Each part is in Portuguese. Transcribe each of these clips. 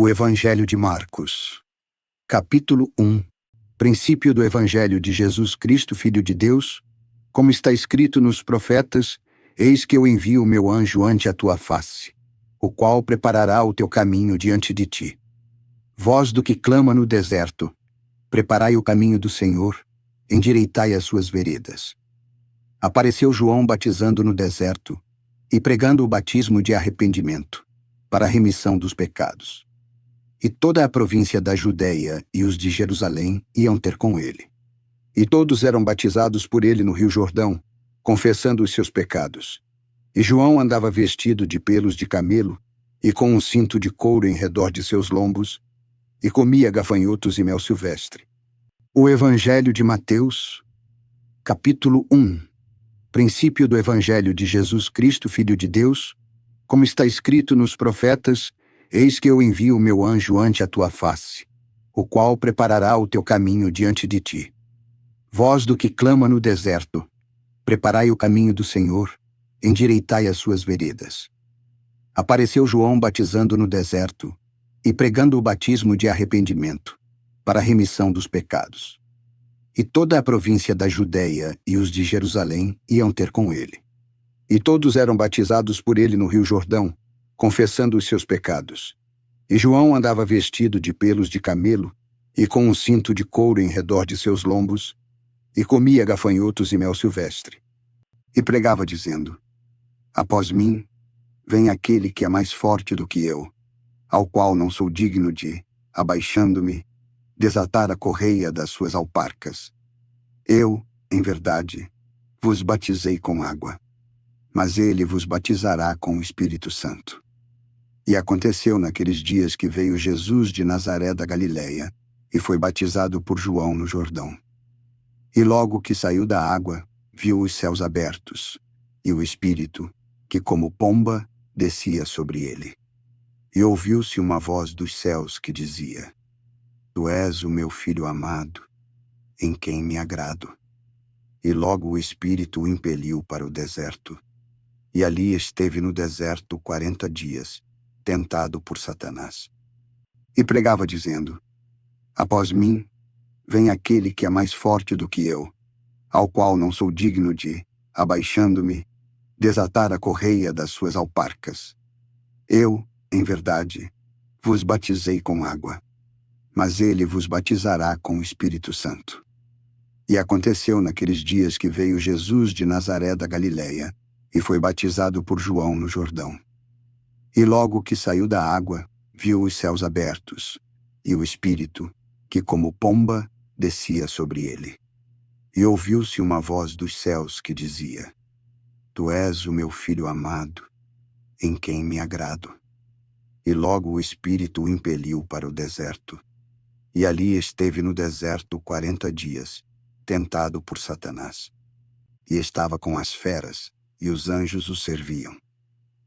O Evangelho de Marcos. Capítulo 1. Princípio do Evangelho de Jesus Cristo, Filho de Deus, como está escrito nos profetas: eis que eu envio o meu anjo ante a tua face, o qual preparará o teu caminho diante de ti. Voz do que clama no deserto: preparai o caminho do Senhor, endireitai as suas veredas. Apareceu João batizando no deserto e pregando o batismo de arrependimento, para a remissão dos pecados. E toda a província da Judéia e os de Jerusalém iam ter com ele. E todos eram batizados por ele no rio Jordão, confessando os seus pecados. E João andava vestido de pelos de camelo e com um cinto de couro em redor de seus lombos, e comia gafanhotos e mel silvestre. O Evangelho de Mateus, capítulo 1. Princípio do Evangelho de Jesus Cristo, Filho de Deus, como está escrito nos profetas: eis que eu envio o meu anjo ante a tua face, o qual preparará o teu caminho diante de ti. Voz do que clama no deserto: preparai o caminho do Senhor, endireitai as suas veredas. Apareceu João batizando no deserto e pregando o batismo de arrependimento, para a remissão dos pecados. E toda a província da Judéia e os de Jerusalém iam ter com ele. E todos eram batizados por ele no rio Jordão, confessando os seus pecados. E João andava vestido de pelos de camelo e com um cinto de couro em redor de seus lombos, e comia gafanhotos e mel silvestre. E pregava dizendo: após mim vem aquele que é mais forte do que eu, ao qual não sou digno de, abaixando-me, desatar a correia das suas alparcas. Eu, em verdade, vos batizei com água, mas ele vos batizará com o Espírito Santo. E aconteceu naqueles dias que veio Jesus de Nazaré da Galileia, e foi batizado por João no Jordão. E logo que saiu da água, viu os céus abertos, e o Espírito, que como pomba, descia sobre ele. E ouviu-se uma voz dos céus que dizia: Tu és o meu Filho amado, em quem me agrado. E logo o Espírito o impeliu para o deserto. E ali esteve no deserto 40 dias, tentado por Satanás. E pregava dizendo: após mim vem aquele que é mais forte do que eu, ao qual não sou digno de, abaixando-me, desatar a correia das suas alparcas. Eu, em verdade, vos batizei com água, mas ele vos batizará com o Espírito Santo. E aconteceu naqueles dias que veio Jesus de Nazaré da Galileia, e foi batizado por João no Jordão. E logo que saiu da água, viu os céus abertos, e o Espírito, que como pomba, descia sobre ele. E ouviu-se uma voz dos céus que dizia: Tu és o meu Filho amado, em quem me agrado. E logo o Espírito o impeliu para o deserto. E ali esteve no deserto 40 dias, tentado por Satanás. E estava com as feras, e os anjos o serviam.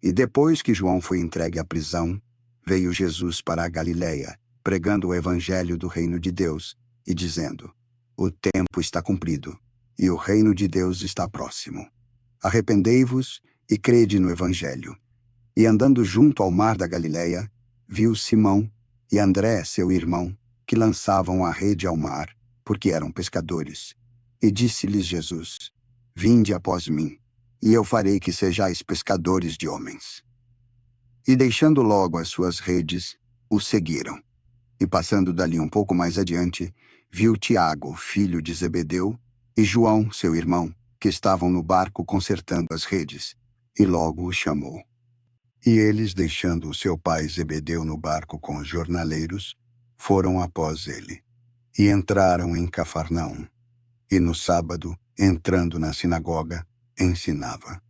E depois que João foi entregue à prisão, veio Jesus para a Galileia, pregando o evangelho do reino de Deus, e dizendo: o tempo está cumprido, e o reino de Deus está próximo. Arrependei-vos e crede no evangelho. E andando junto ao mar da Galileia, viu Simão e André, seu irmão, que lançavam a rede ao mar, porque eram pescadores. E disse-lhes Jesus: vinde após mim, e eu farei que sejais pescadores de homens. E deixando logo as suas redes, o seguiram. E passando dali um pouco mais adiante, viu Tiago, filho de Zebedeu, e João, seu irmão, que estavam no barco consertando as redes, e logo o chamou. E eles, deixando o seu pai Zebedeu no barco com os jornaleiros, foram após ele. E entraram em Cafarnaum. E no sábado, entrando na sinagoga, ensinava.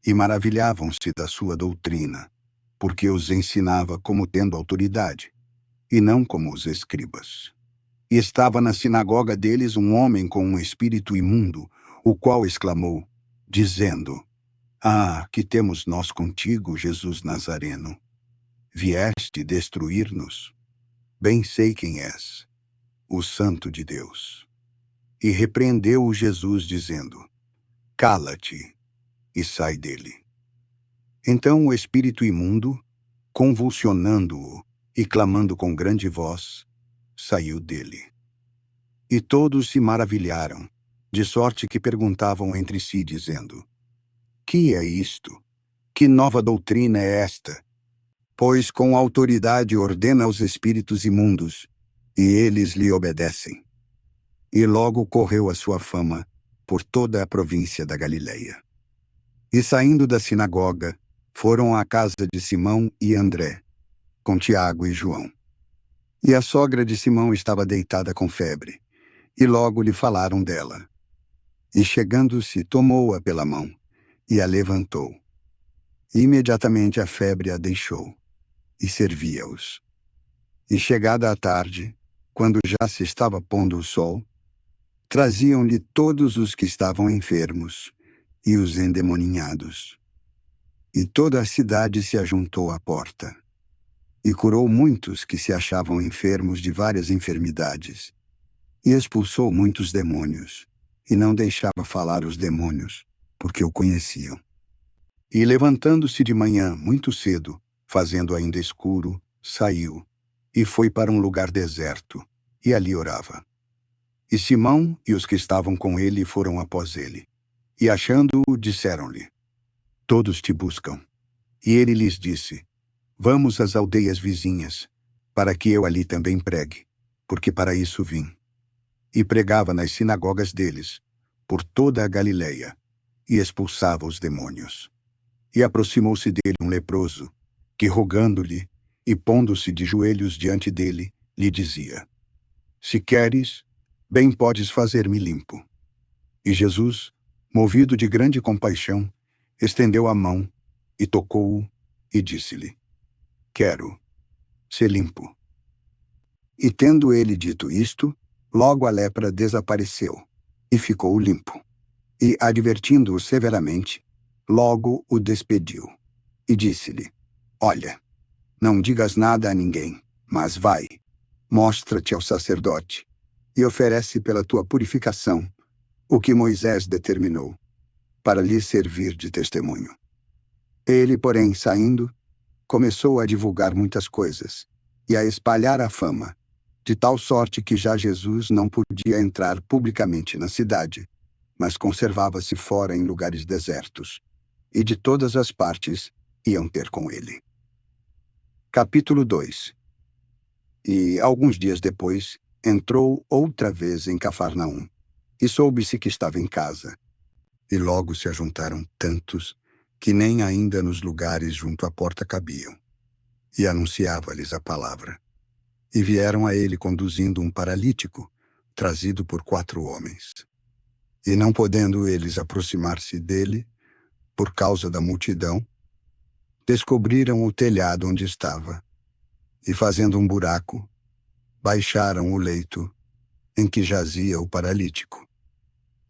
E maravilhavam-se da sua doutrina, porque os ensinava como tendo autoridade, e não como os escribas. E estava na sinagoga deles um homem com um espírito imundo, o qual exclamou, dizendo: ah, que temos nós contigo, Jesus Nazareno? Vieste destruir-nos? Bem sei quem és, o Santo de Deus. E repreendeu-o Jesus, dizendo: cala-te, e sai dele. Então o espírito imundo, convulsionando-o e, clamando com grande voz, saiu dele. E todos se maravilharam, de sorte que perguntavam entre si, dizendo: Que é isto? Que nova doutrina é esta? Pois com autoridade ordena aos espíritos imundos, e eles lhe obedecem. E logo correu a sua fama por toda a província da Galileia. E saindo da sinagoga, foram à casa de Simão e André, com Tiago e João. E a sogra de Simão estava deitada com febre, e logo lhe falaram dela. E chegando-se, tomou-a pela mão, e a levantou. E imediatamente a febre a deixou, e servia-os. E chegada a tarde, quando já se estava pondo o sol, traziam-lhe todos os que estavam enfermos e os endemoninhados. E toda a cidade se ajuntou à porta. E curou muitos que se achavam enfermos de várias enfermidades. E expulsou muitos demônios, e não deixava falar os demônios, porque o conheciam. E levantando-se de manhã muito cedo, fazendo ainda escuro, saiu, e foi para um lugar deserto, e ali orava. E Simão e os que estavam com ele foram após ele. E achando-o, disseram-lhe: Todos te buscam. E ele lhes disse: Vamos às aldeias vizinhas, para que eu ali também pregue, porque para isso vim. E pregava nas sinagogas deles, por toda a Galileia, e expulsava os demônios. E aproximou-se dele um leproso, que rogando-lhe, e pondo-se de joelhos diante dele, lhe dizia: Se queres, bem podes fazer-me limpo. E Jesus, movido de grande compaixão, estendeu a mão, e tocou-o, e disse-lhe: Quero, ser limpo. E tendo ele dito isto, logo a lepra desapareceu, e ficou limpo. E, advertindo-o severamente, logo o despediu. E disse-lhe: Olha, não digas nada a ninguém, mas vai, mostra-te ao sacerdote, e oferece pela tua purificação o que Moisés determinou, para lhe servir de testemunho. Ele, porém, saindo, começou a divulgar muitas coisas, e a espalhar a fama, de tal sorte que já Jesus não podia entrar publicamente na cidade, mas conservava-se fora em lugares desertos, e de todas as partes iam ter com ele. Capítulo 2. E, alguns dias depois, entrou outra vez em Cafarnaum, e soube-se que estava em casa. E logo se ajuntaram tantos, que nem ainda nos lugares junto à porta cabiam. E anunciava-lhes a palavra. E vieram a ele conduzindo um paralítico, trazido por 4 homens. E não podendo eles aproximar-se dele, por causa da multidão, descobriram o telhado onde estava, e fazendo um buraco, baixaram o leito em que jazia o paralítico.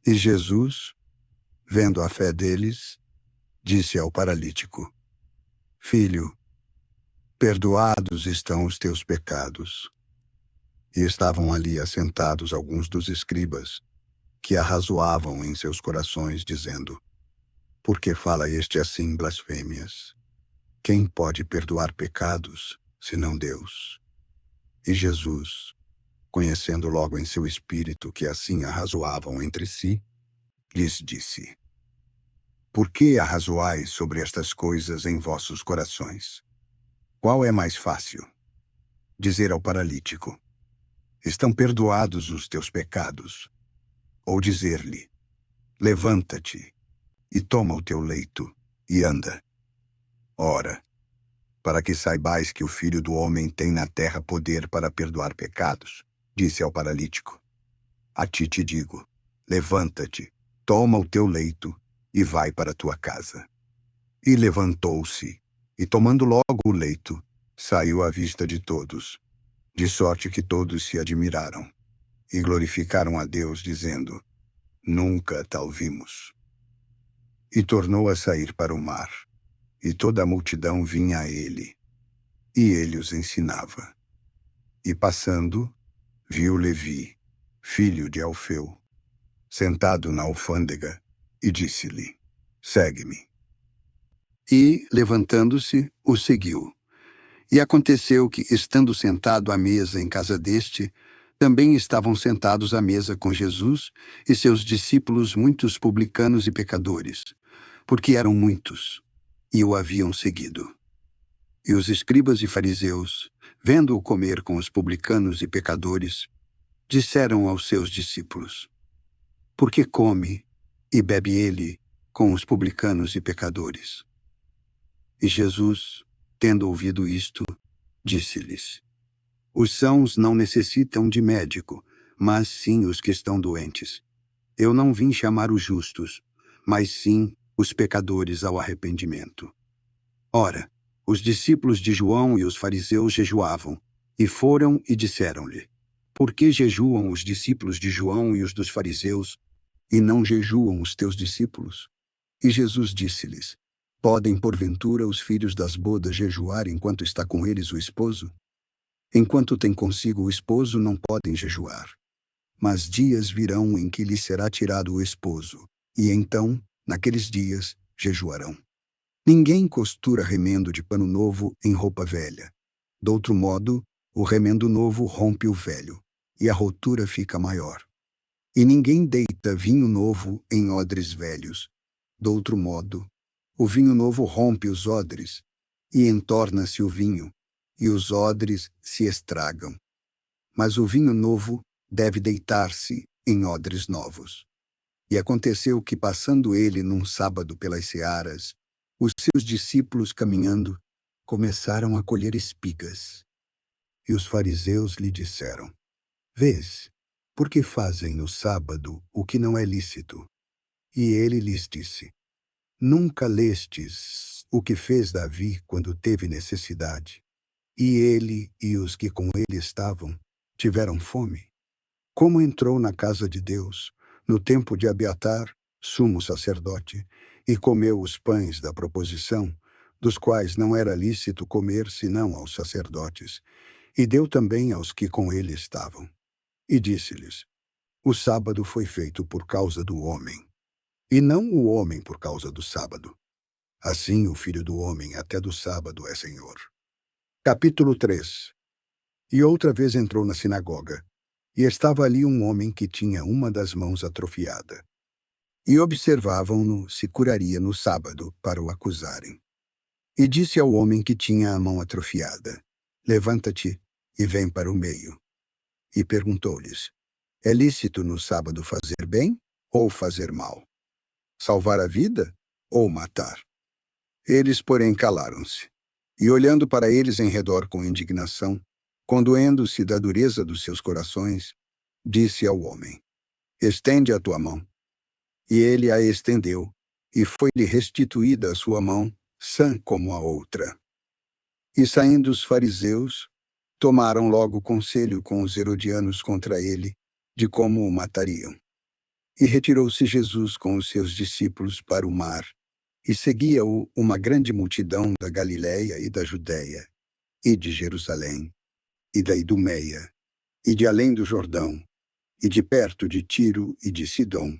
E Jesus, vendo a fé deles, disse ao paralítico: Filho, perdoados estão os teus pecados. E estavam ali assentados alguns dos escribas, que arrazoavam em seus corações, dizendo: Por que fala este assim blasfêmias? Quem pode perdoar pecados, senão Deus? E Jesus, conhecendo logo em seu espírito que assim arrazoavam entre si, lhes disse: Por que arrazoais sobre estas coisas em vossos corações? Qual é mais fácil? Dizer ao paralítico: Estão perdoados os teus pecados. Ou dizer-lhe: Levanta-te e toma o teu leito e anda. Ora, para que saibais que o Filho do Homem tem na terra poder para perdoar pecados, disse ao paralítico: A ti te digo, levanta-te, toma o teu leito e vai para a tua casa. E levantou-se, e tomando logo o leito, saiu à vista de todos, de sorte que todos se admiraram, e glorificaram a Deus, dizendo: Nunca tal vimos. E tornou a sair para o mar, e toda a multidão vinha a ele, e ele os ensinava. E passando, viu Levi, filho de Alfeu, sentado na alfândega, e disse-lhe: Segue-me. E, levantando-se, o seguiu. E aconteceu que, estando sentado à mesa em casa deste, também estavam sentados à mesa com Jesus e seus discípulos muitos publicanos e pecadores, porque eram muitos, e o haviam seguido. E os escribas e fariseus, vendo-o comer com os publicanos e pecadores, disseram aos seus discípulos: Por que come e bebe ele com os publicanos e pecadores? E Jesus, tendo ouvido isto, disse-lhes: Os sãos não necessitam de médico, mas sim os que estão doentes. Eu não vim chamar os justos, mas sim os pecadores ao arrependimento. Ora, os discípulos de João e os fariseus jejuavam, e foram e disseram-lhe: Por que jejuam os discípulos de João e os dos fariseus, e não jejuam os teus discípulos? E Jesus disse-lhes: Podem, porventura, os filhos das bodas jejuar enquanto está com eles o esposo? Enquanto tem consigo o esposo, não podem jejuar. Mas dias virão em que lhes será tirado o esposo, e então, naqueles dias, jejuarão. Ninguém costura remendo de pano novo em roupa velha. De outro modo, o remendo novo rompe o velho, e a rotura fica maior. E ninguém deita vinho novo em odres velhos. De outro modo, o vinho novo rompe os odres, e entorna-se o vinho, e os odres se estragam. Mas o vinho novo deve deitar-se em odres novos. E aconteceu que, passando ele num sábado pelas searas, os seus discípulos, caminhando, começaram a colher espigas. E os fariseus lhe disseram: Vês, por que fazem no sábado o que não é lícito? E ele lhes disse: Nunca lestes o que fez Davi quando teve necessidade, e ele e os que com ele estavam tiveram fome? Como entrou na casa de Deus, no tempo de Abiatar, sumo sacerdote, e comeu os pães da proposição, dos quais não era lícito comer senão aos sacerdotes, e deu também aos que com ele estavam. E disse-lhes: O sábado foi feito por causa do homem, e não o homem por causa do sábado. Assim o Filho do Homem até do sábado é Senhor. Capítulo 3. E outra vez entrou na sinagoga, e estava ali um homem que tinha uma das mãos atrofiada. E observavam-no se curaria no sábado para o acusarem. E disse ao homem que tinha a mão atrofiada: Levanta-te e vem para o meio. E perguntou-lhes: É lícito no sábado fazer bem ou fazer mal? Salvar a vida ou matar? Eles, porém, calaram-se. E olhando para eles em redor com indignação, condoendo-se da dureza dos seus corações, disse ao homem: Estende a tua mão. E ele a estendeu, e foi-lhe restituída a sua mão, sã como a outra. E saindo os fariseus, tomaram logo conselho com os herodianos contra ele, de como o matariam. E retirou-se Jesus com os seus discípulos para o mar, e seguia-o uma grande multidão da Galiléia e da Judéia, e de Jerusalém, e da Idumeia, e de além do Jordão, e de perto de Tiro e de Sidom,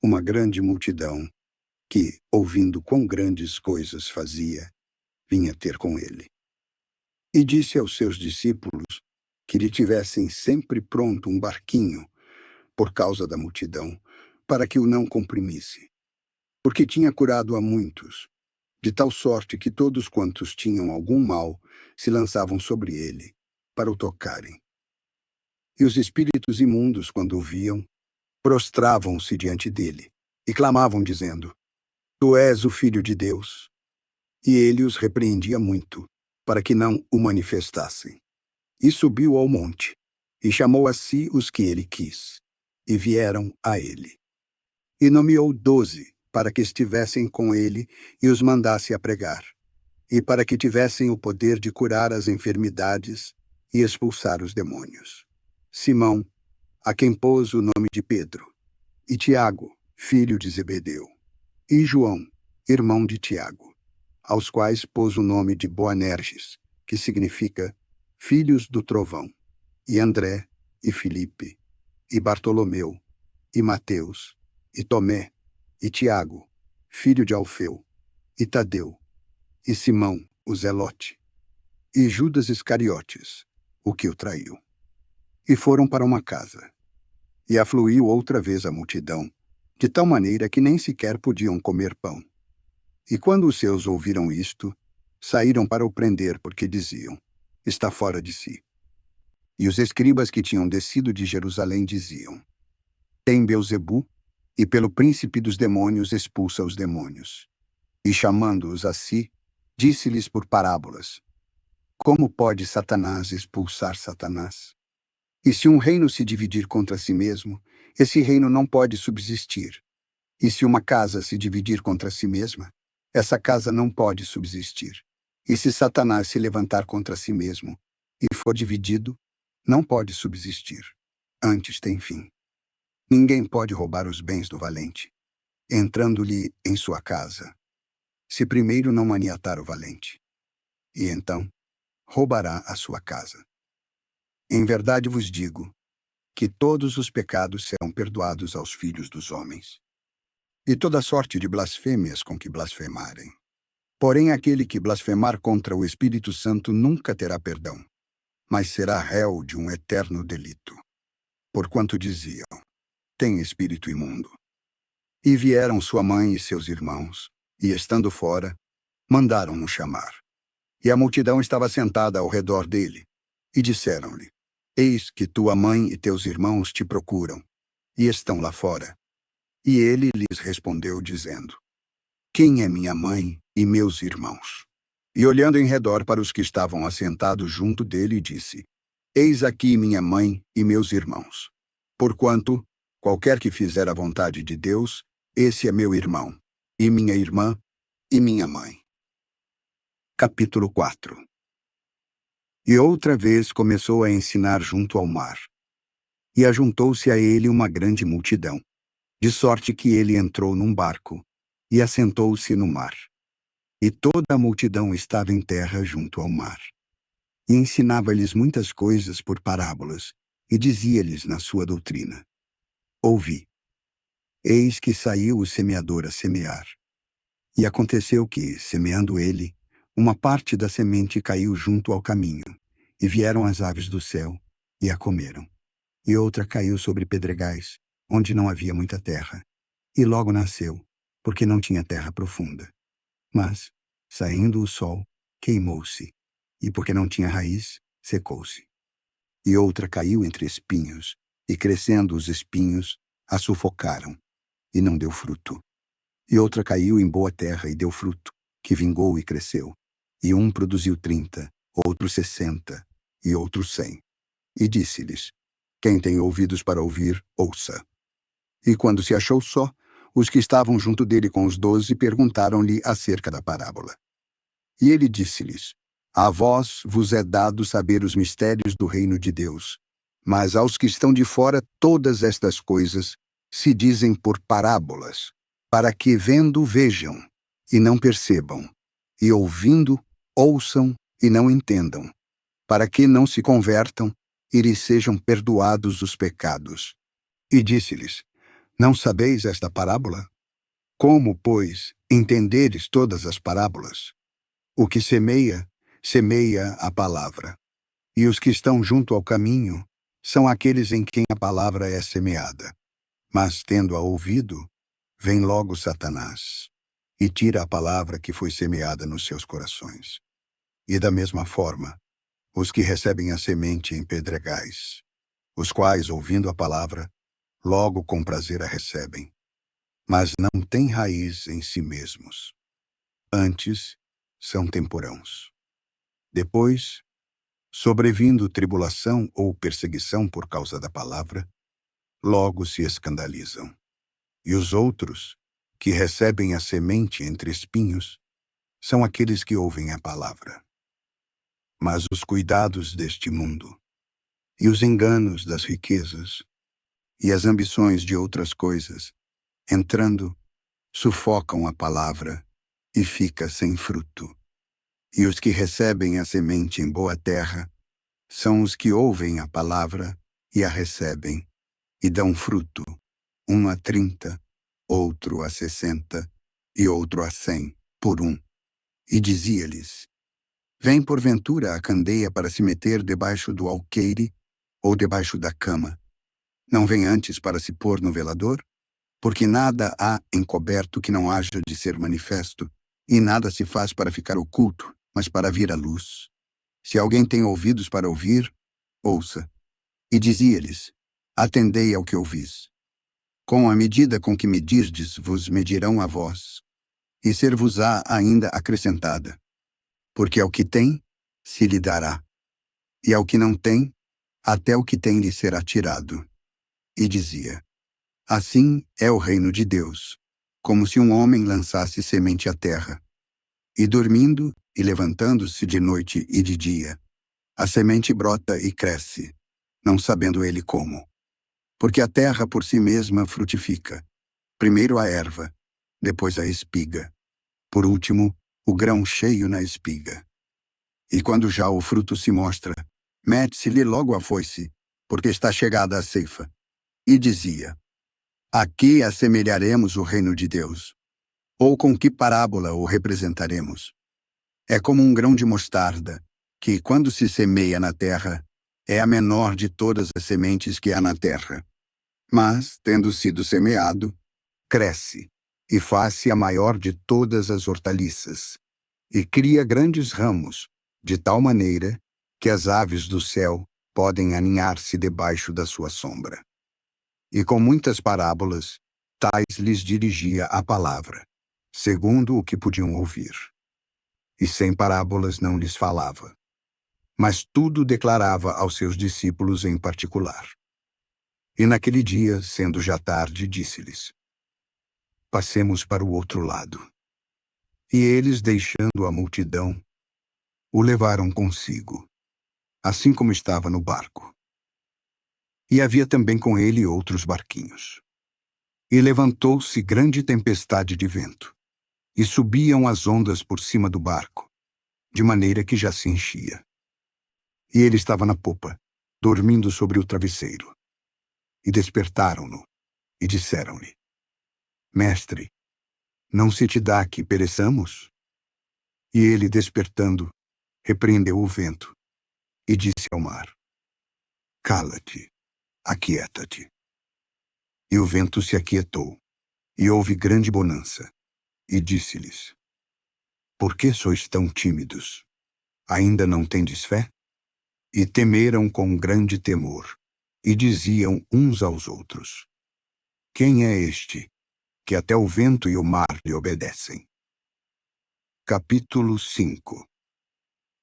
uma grande multidão, que, ouvindo quão grandes coisas fazia, vinha ter com ele. E disse aos seus discípulos que lhe tivessem sempre pronto um barquinho, por causa da multidão, para que o não comprimisse, porque tinha curado a muitos, de tal sorte que todos quantos tinham algum mal se lançavam sobre ele, para o tocarem. E os espíritos imundos, quando o viam, prostravam-se diante dele, e clamavam, dizendo: Tu és o Filho de Deus. E ele os repreendia muito, para que não o manifestassem. E subiu ao monte, e chamou a si os que ele quis, e vieram a ele. E nomeou 12, para que estivessem com ele e os mandasse a pregar, e para que tivessem o poder de curar as enfermidades e expulsar os demônios. Simão, a quem pôs o nome de Pedro, e Tiago, filho de Zebedeu, e João, irmão de Tiago, aos quais pôs o nome de Boanerges, que significa filhos do trovão, e André, e Filipe, e Bartolomeu, e Mateus, e Tomé, e Tiago, filho de Alfeu, e Tadeu, e Simão, o Zelote, e Judas Iscariotes, o que o traiu. E foram para uma casa. E afluiu outra vez a multidão, de tal maneira que nem sequer podiam comer pão. E quando os seus ouviram isto, saíram para o prender, porque diziam: está fora de si. E os escribas que tinham descido de Jerusalém diziam: tem Beelzebu, e pelo príncipe dos demônios expulsa os demônios. E chamando-os a si, disse-lhes por parábolas: como pode Satanás expulsar Satanás? E se um reino se dividir contra si mesmo, esse reino não pode subsistir. E se uma casa se dividir contra si mesma, essa casa não pode subsistir. E se Satanás se levantar contra si mesmo e for dividido, não pode subsistir. Antes tem fim. Ninguém pode roubar os bens do valente, entrando-lhe em sua casa, se primeiro não maniatar o valente. E então roubará a sua casa. Em verdade vos digo que todos os pecados serão perdoados aos filhos dos homens, e toda sorte de blasfêmias com que blasfemarem. Porém, aquele que blasfemar contra o Espírito Santo nunca terá perdão, mas será réu de um eterno delito. Porquanto diziam: tem espírito imundo. E vieram sua mãe e seus irmãos, e estando fora, mandaram-no chamar. E a multidão estava sentada ao redor dele, e disseram-lhe: eis que tua mãe e teus irmãos te procuram, e estão lá fora. E ele lhes respondeu, dizendo: quem é minha mãe e meus irmãos? E olhando em redor para os que estavam assentados junto dele, disse: eis aqui minha mãe e meus irmãos. Porquanto, qualquer que fizer a vontade de Deus, esse é meu irmão, e minha irmã, e minha mãe. Capítulo 4. E outra vez começou a ensinar junto ao mar. E ajuntou-se a ele uma grande multidão, de sorte que ele entrou num barco, e assentou-se no mar. E toda a multidão estava em terra junto ao mar. E ensinava-lhes muitas coisas por parábolas, e dizia-lhes na sua doutrina: ouvi. Eis que saiu o semeador a semear. E aconteceu que, semeando ele, uma parte da semente caiu junto ao caminho, e vieram as aves do céu, e a comeram. E outra caiu sobre pedregais, onde não havia muita terra, e logo nasceu, porque não tinha terra profunda. Mas, saindo o sol, queimou-se, e porque não tinha raiz, secou-se. E outra caiu entre espinhos, e crescendo os espinhos, a sufocaram, e não deu fruto. E outra caiu em boa terra e deu fruto, que vingou e cresceu. E um produziu 30, outro 60, e outro 100. E disse-lhes: quem tem ouvidos para ouvir, ouça. E quando se achou só, os que estavam junto dele com os 12 perguntaram-lhe acerca da parábola. E ele disse-lhes: a vós vos é dado saber os mistérios do reino de Deus, mas aos que estão de fora todas estas coisas se dizem por parábolas, para que vendo vejam, e não percebam, e ouvindo ouçam e não entendam, para que não se convertam e lhes sejam perdoados os pecados. E disse-lhes: não sabeis esta parábola? Como, pois, entenderes todas as parábolas? O que semeia, semeia a palavra. E os que estão junto ao caminho são aqueles em quem a palavra é semeada. Mas, tendo-a ouvido, vem logo Satanás, e tira a palavra que foi semeada nos seus corações. E da mesma forma, os que recebem a semente em pedregais, os quais, ouvindo a palavra, logo com prazer a recebem, mas não têm raiz em si mesmos. Antes, são temporãos. Depois, sobrevindo tribulação ou perseguição por causa da palavra, logo se escandalizam. E os outros, que recebem a semente entre espinhos, são aqueles que ouvem a palavra. Mas os cuidados deste mundo, e os enganos das riquezas, e as ambições de outras coisas, entrando, sufocam a palavra e fica sem fruto. E os que recebem a semente em boa terra são os que ouvem a palavra e a recebem, e dão fruto, um a 30, outro a 60, e outro a 100, por um. E dizia-lhes: Vem porventura a candeia para se meter debaixo do alqueire ou debaixo da cama? Não vem antes para se pôr no velador? Porque nada há encoberto que não haja de ser manifesto, e nada se faz para ficar oculto, mas para vir à luz. Se alguém tem ouvidos para ouvir, ouça. E dizia-lhes: Atendei ao que ouvis. Com a medida com que medirdes, vos medirão a vós, e ser-vos-á ainda acrescentada. Porque ao que tem, se lhe dará, e ao que não tem, até o que tem lhe será tirado. E dizia: Assim é o reino de Deus, como se um homem lançasse semente à terra, e dormindo e levantando-se de noite e de dia, a semente brota e cresce, não sabendo ele como. Porque a terra por si mesma frutifica, primeiro a erva, depois a espiga, por último o grão cheio na espiga. E quando já o fruto se mostra, mete-se-lhe logo a foice, porque está chegada a ceifa. E dizia: A que assemelharemos o reino de Deus? Ou com que parábola o representaremos? É como um grão de mostarda, que, quando se semeia na terra, é a menor de todas as sementes que há na terra. Mas, tendo sido semeado, cresce, e faz-se a maior de todas as hortaliças, e cria grandes ramos, de tal maneira que as aves do céu podem aninhar-se debaixo da sua sombra. E com muitas parábolas, tais lhes dirigia a palavra, segundo o que podiam ouvir. E sem parábolas não lhes falava, mas tudo declarava aos seus discípulos em particular. E naquele dia, sendo já tarde, disse-lhes: Passemos para o outro lado. E eles, deixando a multidão, o levaram consigo, assim como estava no barco. E havia também com ele outros barquinhos. E levantou-se grande tempestade de vento, e subiam as ondas por cima do barco, de maneira que já se enchia. E ele estava na popa, dormindo sobre o travesseiro. E despertaram-no, e disseram-lhe: Mestre, não se te dá que pereçamos? E ele, despertando, repreendeu o vento, e disse ao mar: Cala-te, aquieta-te. E o vento se aquietou, e houve grande bonança. E disse-lhes: Por que sois tão tímidos? Ainda não tendes fé? E temeram com grande temor, e diziam uns aos outros: Quem é este, que até o vento e o mar lhe obedecem? Capítulo 5.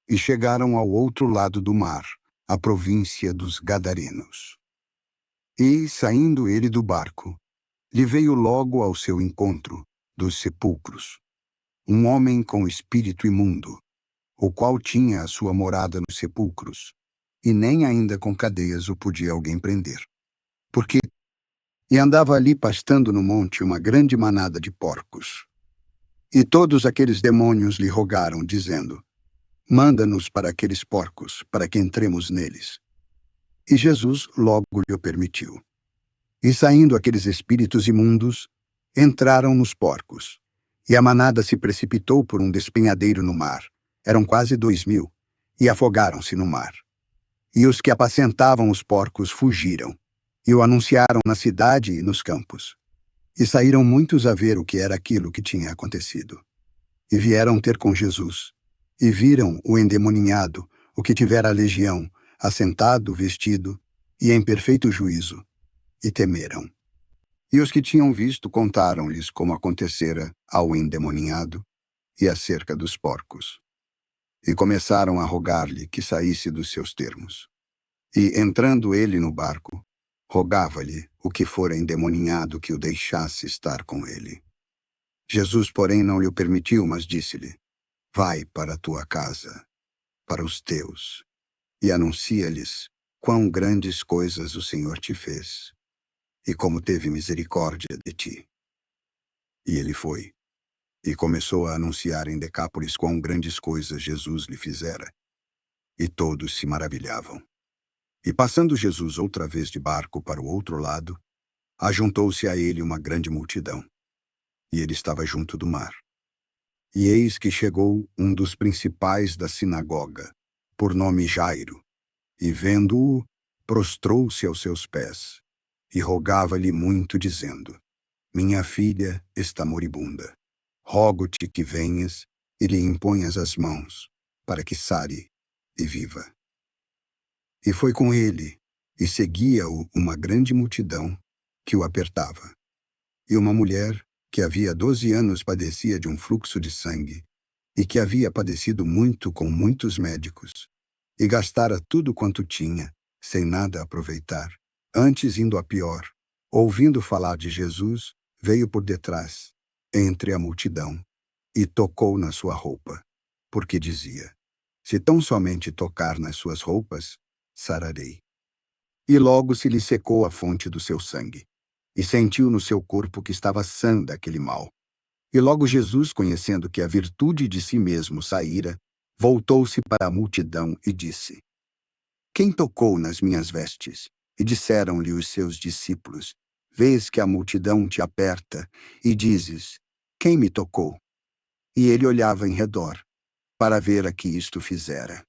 E chegaram ao outro lado do mar, a província dos Gadarenos. E, saindo ele do barco, lhe veio logo ao seu encontro, dos sepulcros, um homem com espírito imundo, o qual tinha a sua morada nos sepulcros, e nem ainda com cadeias o podia alguém prender. Porque andava ali pastando no monte uma grande manada de porcos. E todos aqueles demônios lhe rogaram, dizendo: Manda-nos para aqueles porcos, para que entremos neles. E Jesus logo lhe o permitiu. E saindo aqueles espíritos imundos, entraram nos porcos. E a manada se precipitou por um despenhadeiro no mar. Eram quase 2000, e afogaram-se no mar. E os que apacentavam os porcos fugiram, e o anunciaram na cidade e nos campos. E saíram muitos a ver o que era aquilo que tinha acontecido. E vieram ter com Jesus, e viram o endemoninhado, o que tivera a legião, assentado, vestido, e em perfeito juízo, e temeram. E os que tinham visto contaram-lhes como acontecera ao endemoninhado e acerca dos porcos. E começaram a rogar-lhe que saísse dos seus termos. E, entrando ele no barco, rogava-lhe o que fora endemoninhado que o deixasse estar com ele. Jesus, porém, não lhe o permitiu, mas disse-lhe: Vai para a tua casa, para os teus, e anuncia-lhes quão grandes coisas o Senhor te fez, e como teve misericórdia de ti. E ele foi, e começou a anunciar em Decápolis quão grandes coisas Jesus lhe fizera, e todos se maravilhavam. E passando Jesus outra vez de barco para o outro lado, ajuntou-se a ele uma grande multidão, e ele estava junto do mar. E eis que chegou um dos principais da sinagoga, por nome Jairo, e vendo-o, prostrou-se aos seus pés, e rogava-lhe muito, dizendo: Minha filha está moribunda. Rogo-te que venhas e lhe imponhas as mãos, para que sare e viva. E foi com ele, e seguia-o uma grande multidão que o apertava. E uma mulher, que havia 12 anos padecia de um fluxo de sangue, e que havia padecido muito com muitos médicos, e gastara tudo quanto tinha, sem nada aproveitar, antes indo a pior, ouvindo falar de Jesus, veio por detrás, entre a multidão, e tocou na sua roupa, porque dizia: Se tão somente tocar nas suas roupas, sararei. E logo se lhe secou a fonte do seu sangue, e sentiu no seu corpo que estava sã daquele mal. E logo Jesus, conhecendo que a virtude de si mesmo saíra, voltou-se para a multidão e disse: Quem tocou nas minhas vestes? E disseram-lhe os seus discípulos: Vês que a multidão te aperta, e dizes: Quem me tocou? E ele olhava em redor, para ver a que isto fizera.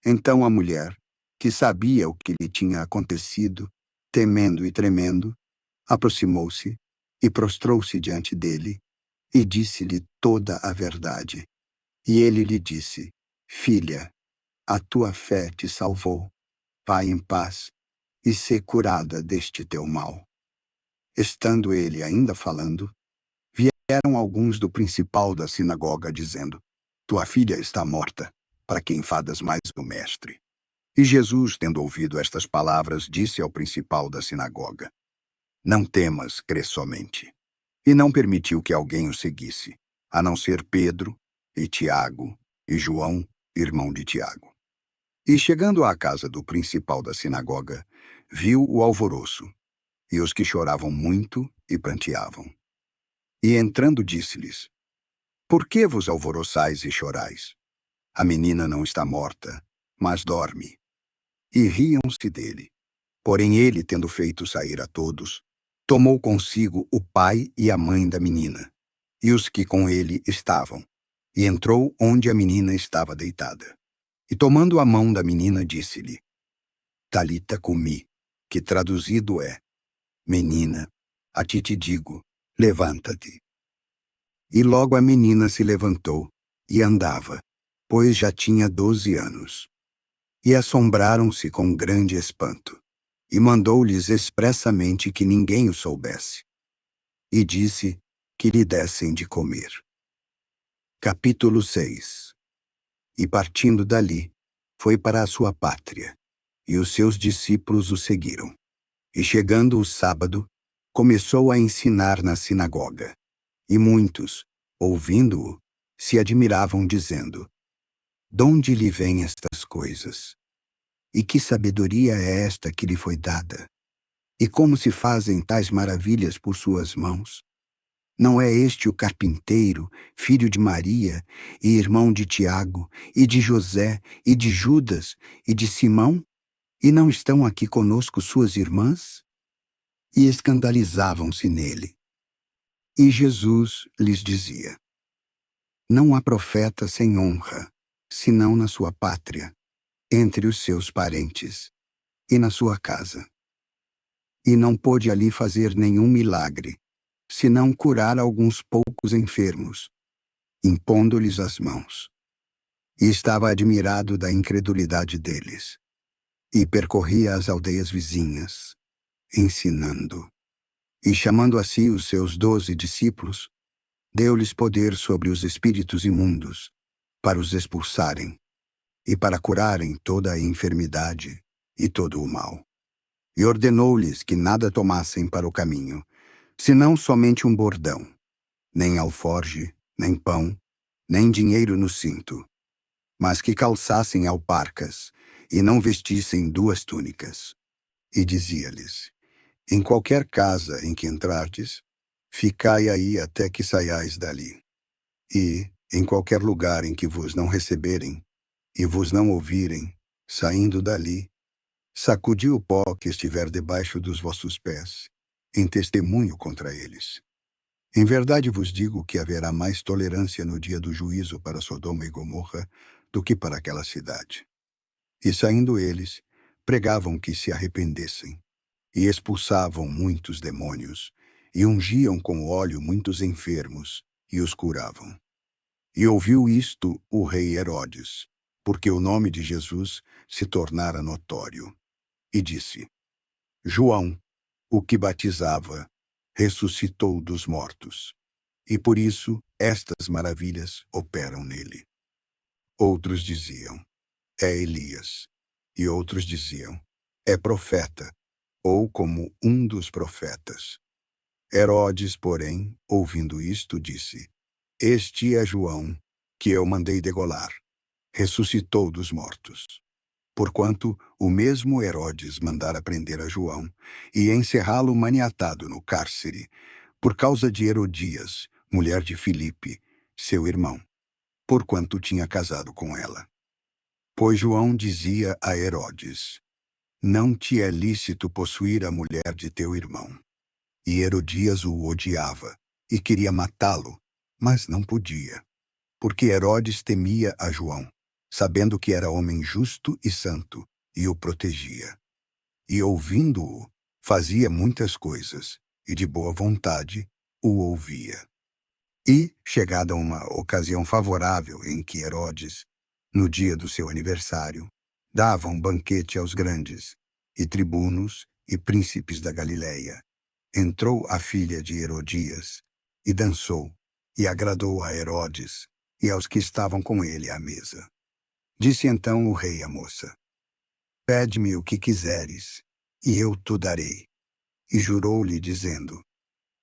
Então a mulher, que sabia o que lhe tinha acontecido, temendo e tremendo, aproximou-se e prostrou-se diante dele, e disse-lhe toda a verdade. E ele lhe disse: Filha, a tua fé te salvou. Vai em paz e sê curada deste teu mal. Estando ele ainda falando, vieram alguns do principal da sinagoga, dizendo: Tua filha está morta, para que enfadas mais o mestre? E Jesus, tendo ouvido estas palavras, disse ao principal da sinagoga: Não temas, crê somente. E não permitiu que alguém o seguisse, a não ser Pedro, e Tiago, e João, irmão de Tiago. E chegando à casa do principal da sinagoga, viu o alvoroço, e os que choravam muito e pranteavam. E entrando disse-lhes: Por que vos alvoroçais e chorais? A menina não está morta, mas dorme. E riam-se dele. Porém ele, tendo feito sair a todos, tomou consigo o pai e a mãe da menina, e os que com ele estavam, e entrou onde a menina estava deitada. E tomando a mão da menina, disse-lhe: Talita cumi, que traduzido é: Menina, a ti te digo, levanta-te. E logo a menina se levantou e andava, pois já tinha 12 anos. E assombraram-se com grande espanto, e mandou-lhes expressamente que ninguém o soubesse. E disse que lhe dessem de comer. Capítulo 6. E partindo dali, foi para a sua pátria, e os seus discípulos o seguiram. E chegando o sábado, começou a ensinar na sinagoga. E muitos, ouvindo-o, se admiravam, dizendo: Donde lhe vêm estas coisas? E que sabedoria é esta que lhe foi dada? E como se fazem tais maravilhas por suas mãos? Não é este o carpinteiro, filho de Maria, e irmão de Tiago, e de José, e de Judas, e de Simão? E não estão aqui conosco suas irmãs? E escandalizavam-se nele. E Jesus lhes dizia: Não há profeta sem honra, senão na sua pátria, entre os seus parentes, e na sua casa. E não pôde ali fazer nenhum milagre, senão curar alguns poucos enfermos, impondo-lhes as mãos. E estava admirado da incredulidade deles, e percorria as aldeias vizinhas, ensinando. E chamando a si os seus 12 discípulos, deu-lhes poder sobre os espíritos imundos, para os expulsarem, e para curarem toda a enfermidade e todo o mal. E ordenou-lhes que nada tomassem para o caminho, senão somente um bordão, nem alforge, nem pão, nem dinheiro no cinto, mas que calçassem alparcas, e não vestissem 2 túnicas. E dizia-lhes: Em qualquer casa em que entrardes, ficai aí até que saiais dali. E, em qualquer lugar em que vos não receberem, e vos não ouvirem, saindo dali, sacudi o pó que estiver debaixo dos vossos pés, em testemunho contra eles. Em verdade vos digo que haverá mais tolerância no dia do juízo para Sodoma e Gomorra do que para aquela cidade. E saindo eles, pregavam que se arrependessem, e expulsavam muitos demônios, e ungiam com óleo muitos enfermos, e os curavam. E ouviu isto o rei Herodes, porque o nome de Jesus se tornara notório, e disse: João, o que batizava, ressuscitou dos mortos, e por isso estas maravilhas operam nele. Outros diziam: é Elias. E outros diziam: é profeta, ou como um dos profetas. Herodes, porém, ouvindo isto, disse: este é João, que eu mandei degolar. Ressuscitou dos mortos. Porquanto o mesmo Herodes mandara prender a João e encerrá-lo maniatado no cárcere, por causa de Herodias, mulher de Filipe, seu irmão, porquanto tinha casado com ela. Pois João dizia a Herodes: não te é lícito possuir a mulher de teu irmão. E Herodias o odiava e queria matá-lo, mas não podia, porque Herodes temia a João, sabendo que era homem justo e santo, e o protegia. E ouvindo-o, fazia muitas coisas, e de boa vontade o ouvia. E, chegada uma ocasião favorável em que Herodes, no dia do seu aniversário, dava um banquete aos grandes, e tribunos, e príncipes da Galileia, entrou a filha de Herodias, e dançou, e agradou a Herodes, e aos que estavam com ele à mesa. Disse então o rei à moça: pede-me o que quiseres, e eu te darei. E jurou-lhe, dizendo: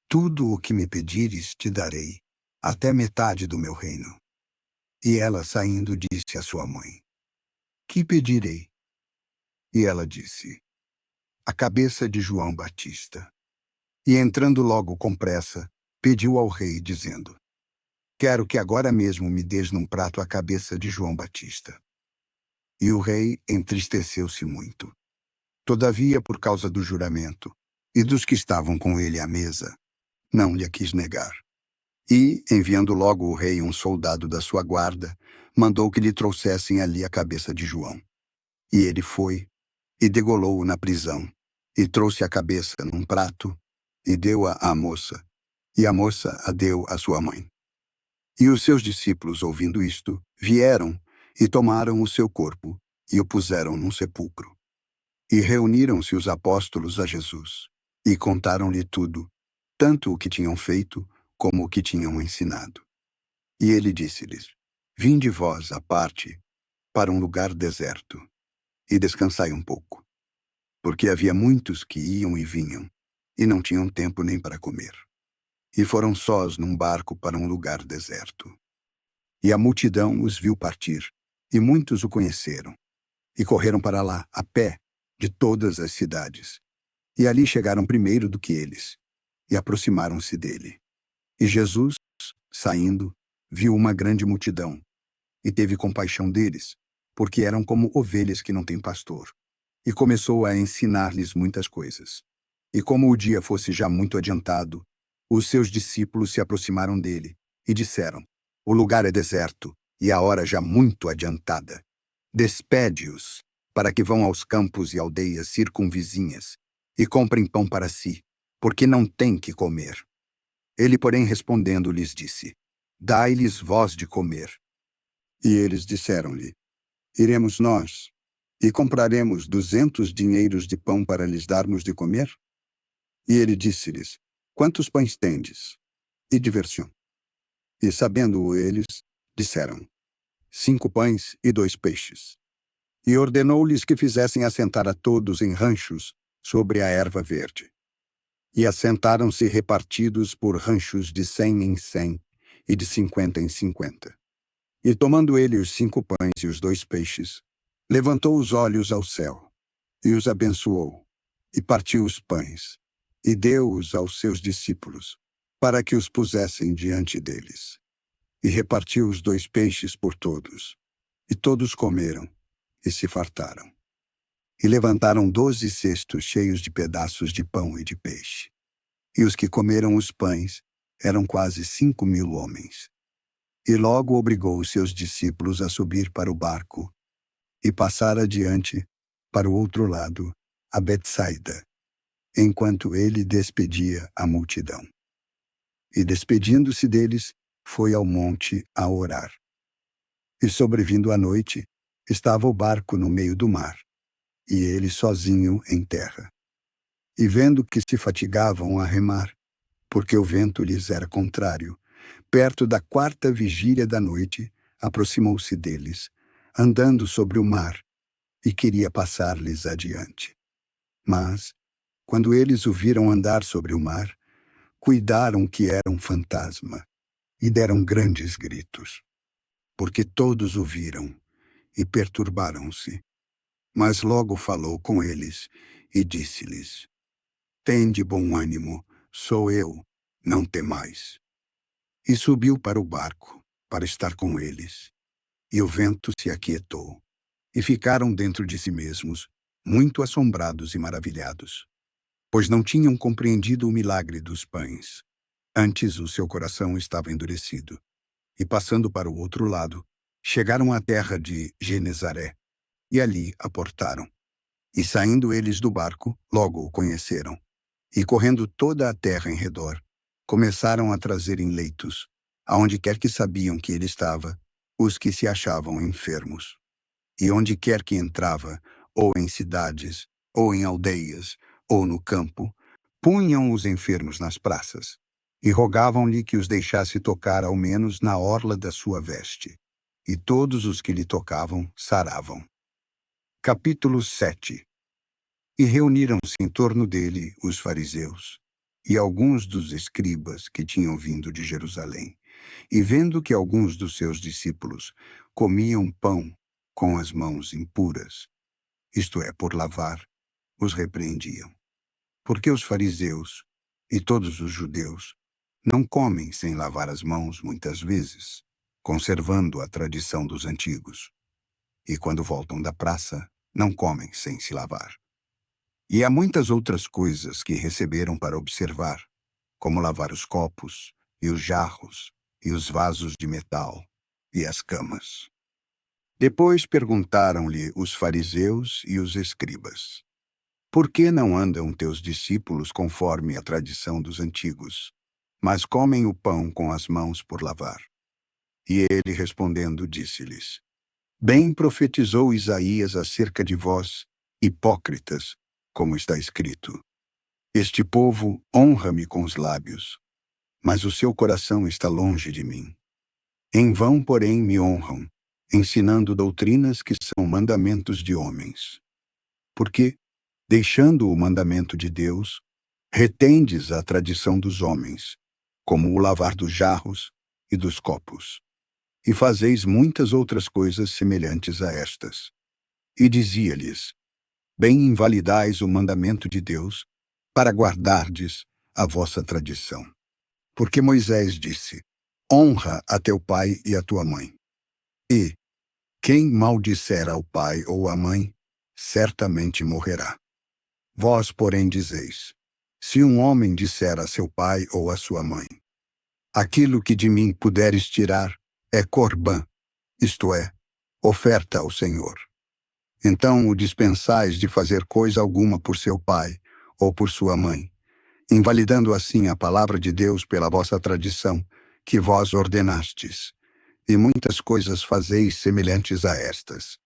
tudo o que me pedires te darei, até metade do meu reino. E ela, saindo, disse à sua mãe: que pedirei? E ela disse: a cabeça de João Batista. E entrando logo com pressa, pediu ao rei, dizendo: quero que agora mesmo me des num prato a cabeça de João Batista. E o rei entristeceu-se muito. Todavia, por causa do juramento, e dos que estavam com ele à mesa, não lhe quis negar. E, enviando logo o rei um soldado da sua guarda, mandou que lhe trouxessem ali a cabeça de João. E ele foi, e degolou-o na prisão, e trouxe a cabeça num prato, e deu-a à moça, e a moça a deu à sua mãe. E os seus discípulos, ouvindo isto, vieram, e tomaram o seu corpo, e o puseram num sepulcro. E reuniram-se os apóstolos a Jesus, e contaram-lhe tudo, tanto o que tinham feito, como o que tinham ensinado. E ele disse-lhes: vinde vós à parte, para um lugar deserto, e descansai um pouco. Porque havia muitos que iam e vinham, e não tinham tempo nem para comer. E foram sós num barco para um lugar deserto. E a multidão os viu partir, e muitos o conheceram, e correram para lá, a pé, de todas as cidades. E ali chegaram primeiro do que eles, e aproximaram-se dele. E Jesus, saindo, viu uma grande multidão, e teve compaixão deles, porque eram como ovelhas que não têm pastor, e começou a ensinar-lhes muitas coisas. E como o dia fosse já muito adiantado, os seus discípulos se aproximaram dele, e disseram: o lugar é deserto, e a hora já muito adiantada. Despede-os, para que vão aos campos e aldeias circunvizinhas, e comprem pão para si, porque não têm que comer. Ele, porém, respondendo, lhes disse: dai-lhes vós de comer. E eles disseram-lhe: iremos nós, e compraremos 200 dinheiros de pão para lhes darmos de comer? E ele disse-lhes: quantos pães tendes? E diversão. E sabendo-o eles, disseram: 5 pães e 2 peixes. E ordenou-lhes que fizessem assentar a todos em ranchos sobre a erva verde. E assentaram-se repartidos por ranchos de 100 em 100 e de 50 em 50. E tomando ele os 5 pães e os 2 peixes, levantou os olhos ao céu, e os abençoou, e partiu os pães, e deu-os aos seus discípulos, para que os pusessem diante deles. E repartiu os 2 peixes por todos. E todos comeram, e se fartaram. E levantaram 12 cestos cheios de pedaços de pão e de peixe. E os que comeram os pães Eram quase 5.000 homens. E logo obrigou os seus discípulos a subir para o barco e passar adiante para o outro lado, a Betsaida, enquanto ele despedia a multidão. E despedindo-se deles, foi ao monte a orar. E sobrevindo a noite, estava o barco no meio do mar, e ele sozinho em terra. E vendo que se fatigavam a remar, porque o vento lhes era contrário, perto da 4ª vigília da noite, aproximou-se deles, andando sobre o mar, e queria passar-lhes adiante. Mas, quando eles o viram andar sobre o mar, cuidaram que era um fantasma, e deram grandes gritos, porque todos o viram, e perturbaram-se. Mas logo falou com eles, e disse-lhes: Tende bom ânimo, sou eu, não temais. E subiu para o barco, para estar com eles. E o vento se aquietou, e ficaram dentro de si mesmos, muito assombrados e maravilhados, pois não tinham compreendido o milagre dos pães. Antes o seu coração estava endurecido. E passando para o outro lado, chegaram à terra de Genezaré, e ali aportaram. E saindo eles do barco, logo o conheceram. E correndo toda a terra em redor, começaram a trazer em leitos, aonde quer que sabiam que ele estava, os que se achavam enfermos. E onde quer que entrava, ou em cidades, ou em aldeias, ou no campo, punham os enfermos nas praças, e rogavam-lhe que os deixasse tocar ao menos na orla da sua veste. E todos os que lhe tocavam saravam. Capítulo 7. E reuniram-se em torno dele os fariseus e alguns dos escribas que tinham vindo de Jerusalém, e vendo que alguns dos seus discípulos comiam pão com as mãos impuras, isto é, por lavar, os repreendiam. Porque os fariseus e todos os judeus não comem sem lavar as mãos muitas vezes, conservando a tradição dos antigos. E quando voltam da praça, não comem sem se lavar. E há muitas outras coisas que receberam para observar, como lavar os copos, e os jarros, e os vasos de metal, e as camas. Depois perguntaram-lhe os fariseus e os escribas: Por que não andam teus discípulos conforme a tradição dos antigos, mas comem o pão com as mãos por lavar? E ele respondendo disse-lhes: Bem profetizou Isaías acerca de vós, hipócritas, como está escrito: Este povo honra-me com os lábios, mas o seu coração está longe de mim. Em vão, porém, me honram, ensinando doutrinas que são mandamentos de homens. Porque, deixando o mandamento de Deus, retendes a tradição dos homens, como o lavar dos jarros e dos copos, e fazeis muitas outras coisas semelhantes a estas. E dizia-lhes: Bem invalidais o mandamento de Deus, para guardardes a vossa tradição. Porque Moisés disse: Honra a teu pai e a tua mãe. E quem maldisser ao pai ou à mãe, certamente morrerá. Vós, porém, dizeis: Se um homem disser a seu pai ou a sua mãe: Aquilo que de mim puderes tirar é corbã, isto é, oferta ao Senhor. Então o dispensais de fazer coisa alguma por seu pai ou por sua mãe, invalidando assim a palavra de Deus pela vossa tradição, que vós ordenastes. E muitas coisas fazeis semelhantes a estas.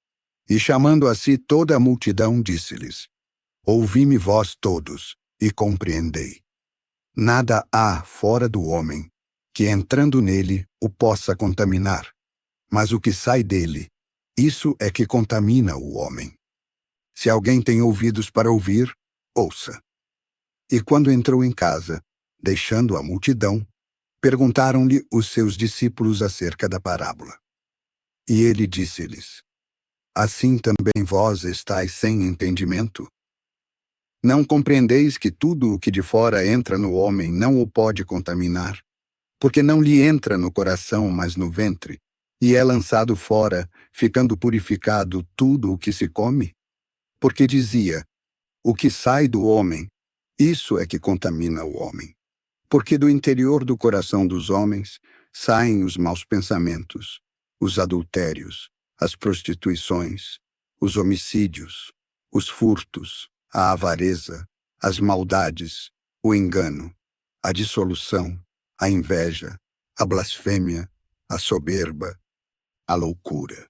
E chamando a si toda a multidão, disse-lhes: Ouvi-me vós todos, e compreendei. Nada há fora do homem, que entrando nele o possa contaminar, mas o que sai dele, isso é que contamina o homem. Se alguém tem ouvidos para ouvir, ouça. E quando entrou em casa, deixando a multidão, perguntaram-lhe os seus discípulos acerca da parábola. E ele disse-lhes: Assim também vós estáis sem entendimento? Não compreendeis que tudo o que de fora entra no homem não o pode contaminar, porque não lhe entra no coração, mas no ventre, e é lançado fora, ficando purificado tudo o que se come? Porque dizia: O que sai do homem, isso é que contamina o homem. Porque do interior do coração dos homens saem os maus pensamentos, os adultérios, as prostituições, os homicídios, os furtos, a avareza, as maldades, o engano, a dissolução, a inveja, a blasfêmia, a soberba, a loucura.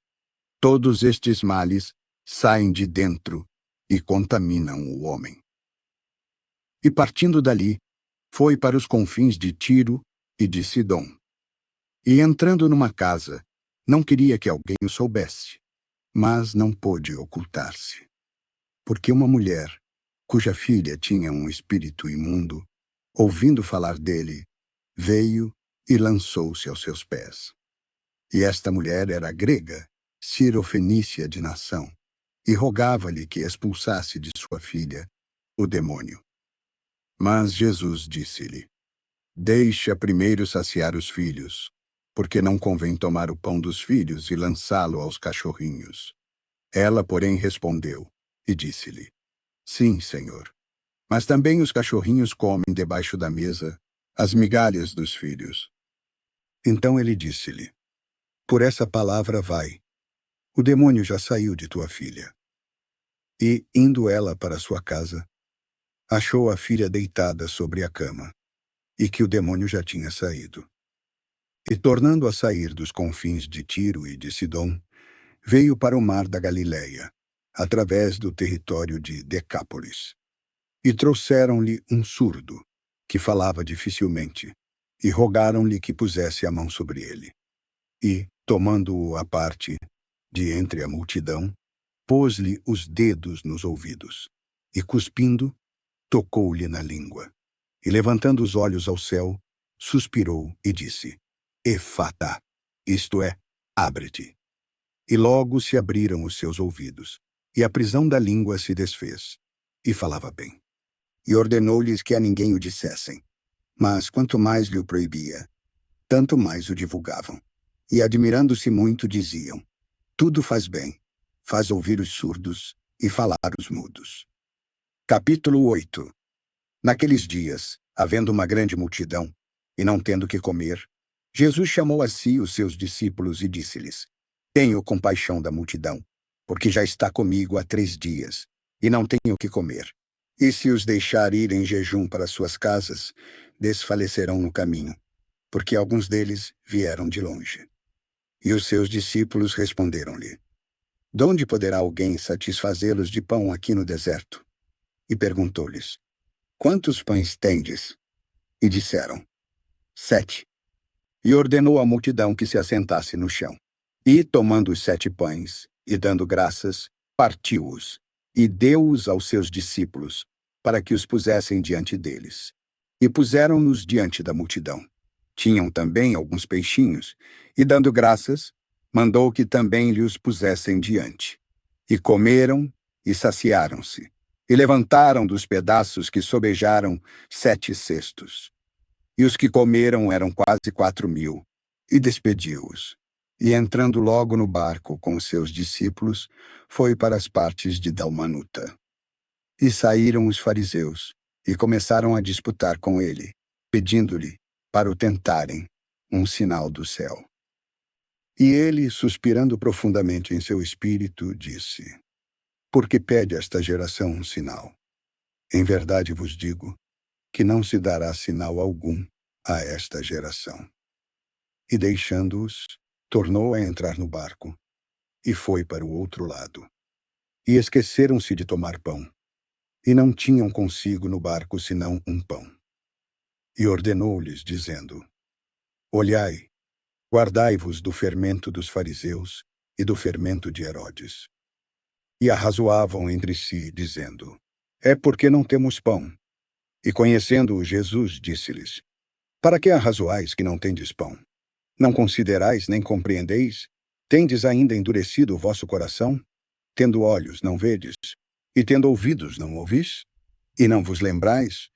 Todos estes males saem de dentro e contaminam o homem. E partindo dali, foi para os confins de Tiro e de Sidom. E entrando numa casa, não queria que alguém o soubesse, mas não pôde ocultar-se. Porque uma mulher, cuja filha tinha um espírito imundo, ouvindo falar dele, veio e lançou-se aos seus pés. E esta mulher era grega, cirofenícia de nação, e rogava-lhe que expulsasse de sua filha o demônio. Mas Jesus disse-lhe: Deixa primeiro saciar os filhos, porque não convém tomar o pão dos filhos e lançá-lo aos cachorrinhos. Ela, porém, respondeu e disse-lhe: Sim, Senhor, mas também os cachorrinhos comem debaixo da mesa as migalhas dos filhos. Então ele disse-lhe: Por essa palavra vai, o demônio já saiu de tua filha. E, indo ela para sua casa, achou a filha deitada sobre a cama, e que o demônio já tinha saído. E tornando a sair dos confins de Tiro e de Sidom, veio para o mar da Galileia, através do território de Decápolis. E trouxeram-lhe um surdo, que falava dificilmente, e rogaram-lhe que pusesse a mão sobre ele. E, tomando-o à parte, de entre a multidão, pôs-lhe os dedos nos ouvidos, e, cuspindo, tocou-lhe na língua. E, levantando os olhos ao céu, suspirou e disse: Efata, isto é, abre-te. E logo se abriram os seus ouvidos, e a prisão da língua se desfez, e falava bem. E ordenou-lhes que a ninguém o dissessem. Mas quanto mais lhe o proibia, tanto mais o divulgavam. E admirando-se muito, diziam: Tudo faz bem, faz ouvir os surdos e falar os mudos. Capítulo 8. Naqueles dias, havendo uma grande multidão, e não tendo que comer, Jesus chamou a si os seus discípulos e disse-lhes: Tenho compaixão da multidão, porque já está comigo há 3 dias, e não tenho o que comer. E se os deixar ir em jejum para suas casas, desfalecerão no caminho, porque alguns deles vieram de longe. E os seus discípulos responderam-lhe: De onde poderá alguém satisfazê-los de pão aqui no deserto? E perguntou-lhes: Quantos pães tendes? E disseram: 7. E ordenou à multidão que se assentasse no chão. E, tomando os 7 pães, e dando graças, partiu-os, e deu-os aos seus discípulos, para que os pusessem diante deles. E puseram-nos diante da multidão. Tinham também alguns peixinhos, e, dando graças, mandou que também lhe os pusessem diante. E comeram, e saciaram-se, e levantaram dos pedaços que sobejaram 7 cestos. E os que comeram eram quase 4.000, e despediu-os. E entrando logo no barco com os seus discípulos, foi para as partes de Dalmanuta. E saíram os fariseus, e começaram a disputar com ele, pedindo-lhe, para o tentarem, um sinal do céu. E ele, suspirando profundamente em seu espírito, disse: Por que pede esta geração um sinal? Em verdade vos digo que não se dará sinal algum a esta geração. E deixando-os, tornou a entrar no barco, e foi para o outro lado. E esqueceram-se de tomar pão, e não tinham consigo no barco senão um pão. E ordenou-lhes, dizendo: Olhai, guardai-vos do fermento dos fariseus e do fermento de Herodes. E arrazoavam entre si, dizendo: É porque não temos pão. E conhecendo-o, Jesus disse-lhes: Para que arrazoais que não tendes pão? Não considerais nem compreendeis? Tendes ainda endurecido o vosso coração? Tendo olhos, não vedes? E tendo ouvidos, não ouvis? E não vos lembrais?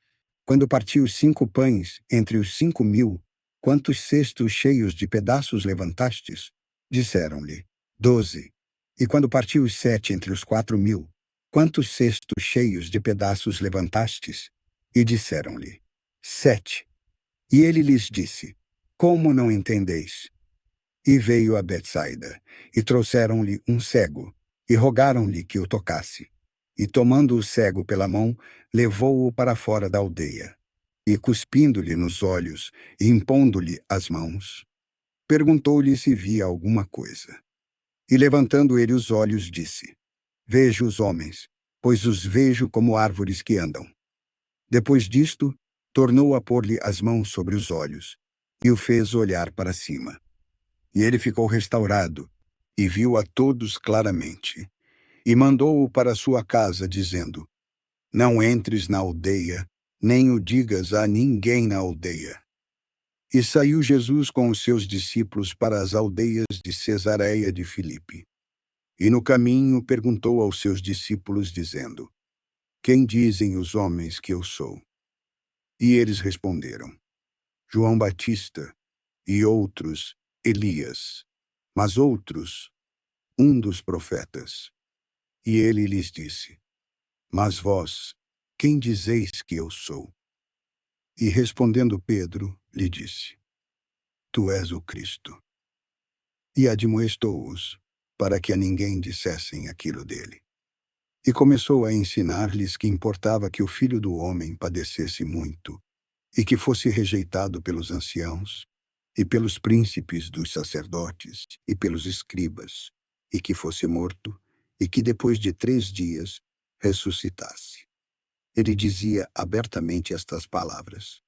Quando parti os 5 pães entre os 5.000, quantos cestos cheios de pedaços levantastes? Disseram-lhe: 12. E quando parti os 7 entre os 4.000, quantos cestos cheios de pedaços levantastes? E disseram-lhe: 7. E ele lhes disse: Como não entendeis? E veio a Betsaida, e trouxeram-lhe um cego, e rogaram-lhe que o tocasse. E tomando o cego pela mão, levou-o para fora da aldeia. E cuspindo-lhe nos olhos, e impondo-lhe as mãos, perguntou-lhe se via alguma coisa. E levantando ele os olhos, disse: Vejo os homens, pois os vejo como árvores que andam. Depois disto, tornou a pôr-lhe as mãos sobre os olhos, e o fez olhar para cima. E ele ficou restaurado, e viu a todos claramente. E mandou-o para sua casa, dizendo: Não entres na aldeia, nem o digas a ninguém na aldeia. E saiu Jesus com os seus discípulos para as aldeias de Cesareia de Filipe. E no caminho perguntou aos seus discípulos, dizendo: Quem dizem os homens que eu sou? E eles responderam: João Batista, e outros, Elias, mas outros, um dos profetas. E ele lhes disse: Mas vós, quem dizeis que eu sou? E respondendo Pedro, lhe disse: Tu és o Cristo. E admoestou-os, para que a ninguém dissessem aquilo dele. E começou a ensinar-lhes que importava que o Filho do Homem padecesse muito, e que fosse rejeitado pelos anciãos, e pelos príncipes dos sacerdotes, e pelos escribas, e que fosse morto, e que depois de 3 dias ressuscitasse. Ele dizia abertamente estas palavras.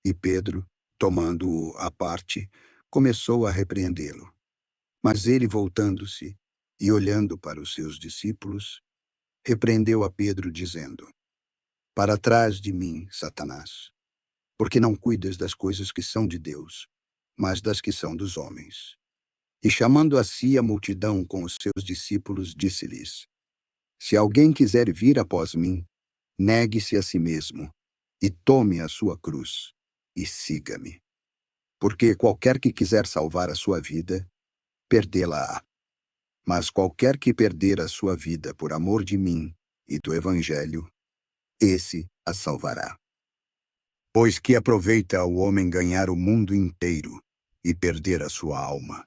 E Pedro, tomando-o à parte, começou a repreendê-lo. Mas ele, voltando-se e olhando para os seus discípulos, repreendeu a Pedro, dizendo: Para trás de mim, Satanás, porque não cuidas das coisas que são de Deus, mas das que são dos homens. E chamando a si a multidão com os seus discípulos, disse-lhes: Se alguém quiser vir após mim, negue-se a si mesmo, e tome a sua cruz, e siga-me. Porque qualquer que quiser salvar a sua vida, perdê-la-á. Mas qualquer que perder a sua vida por amor de mim e do Evangelho, esse a salvará. Pois que aproveita ao homem ganhar o mundo inteiro e perder a sua alma?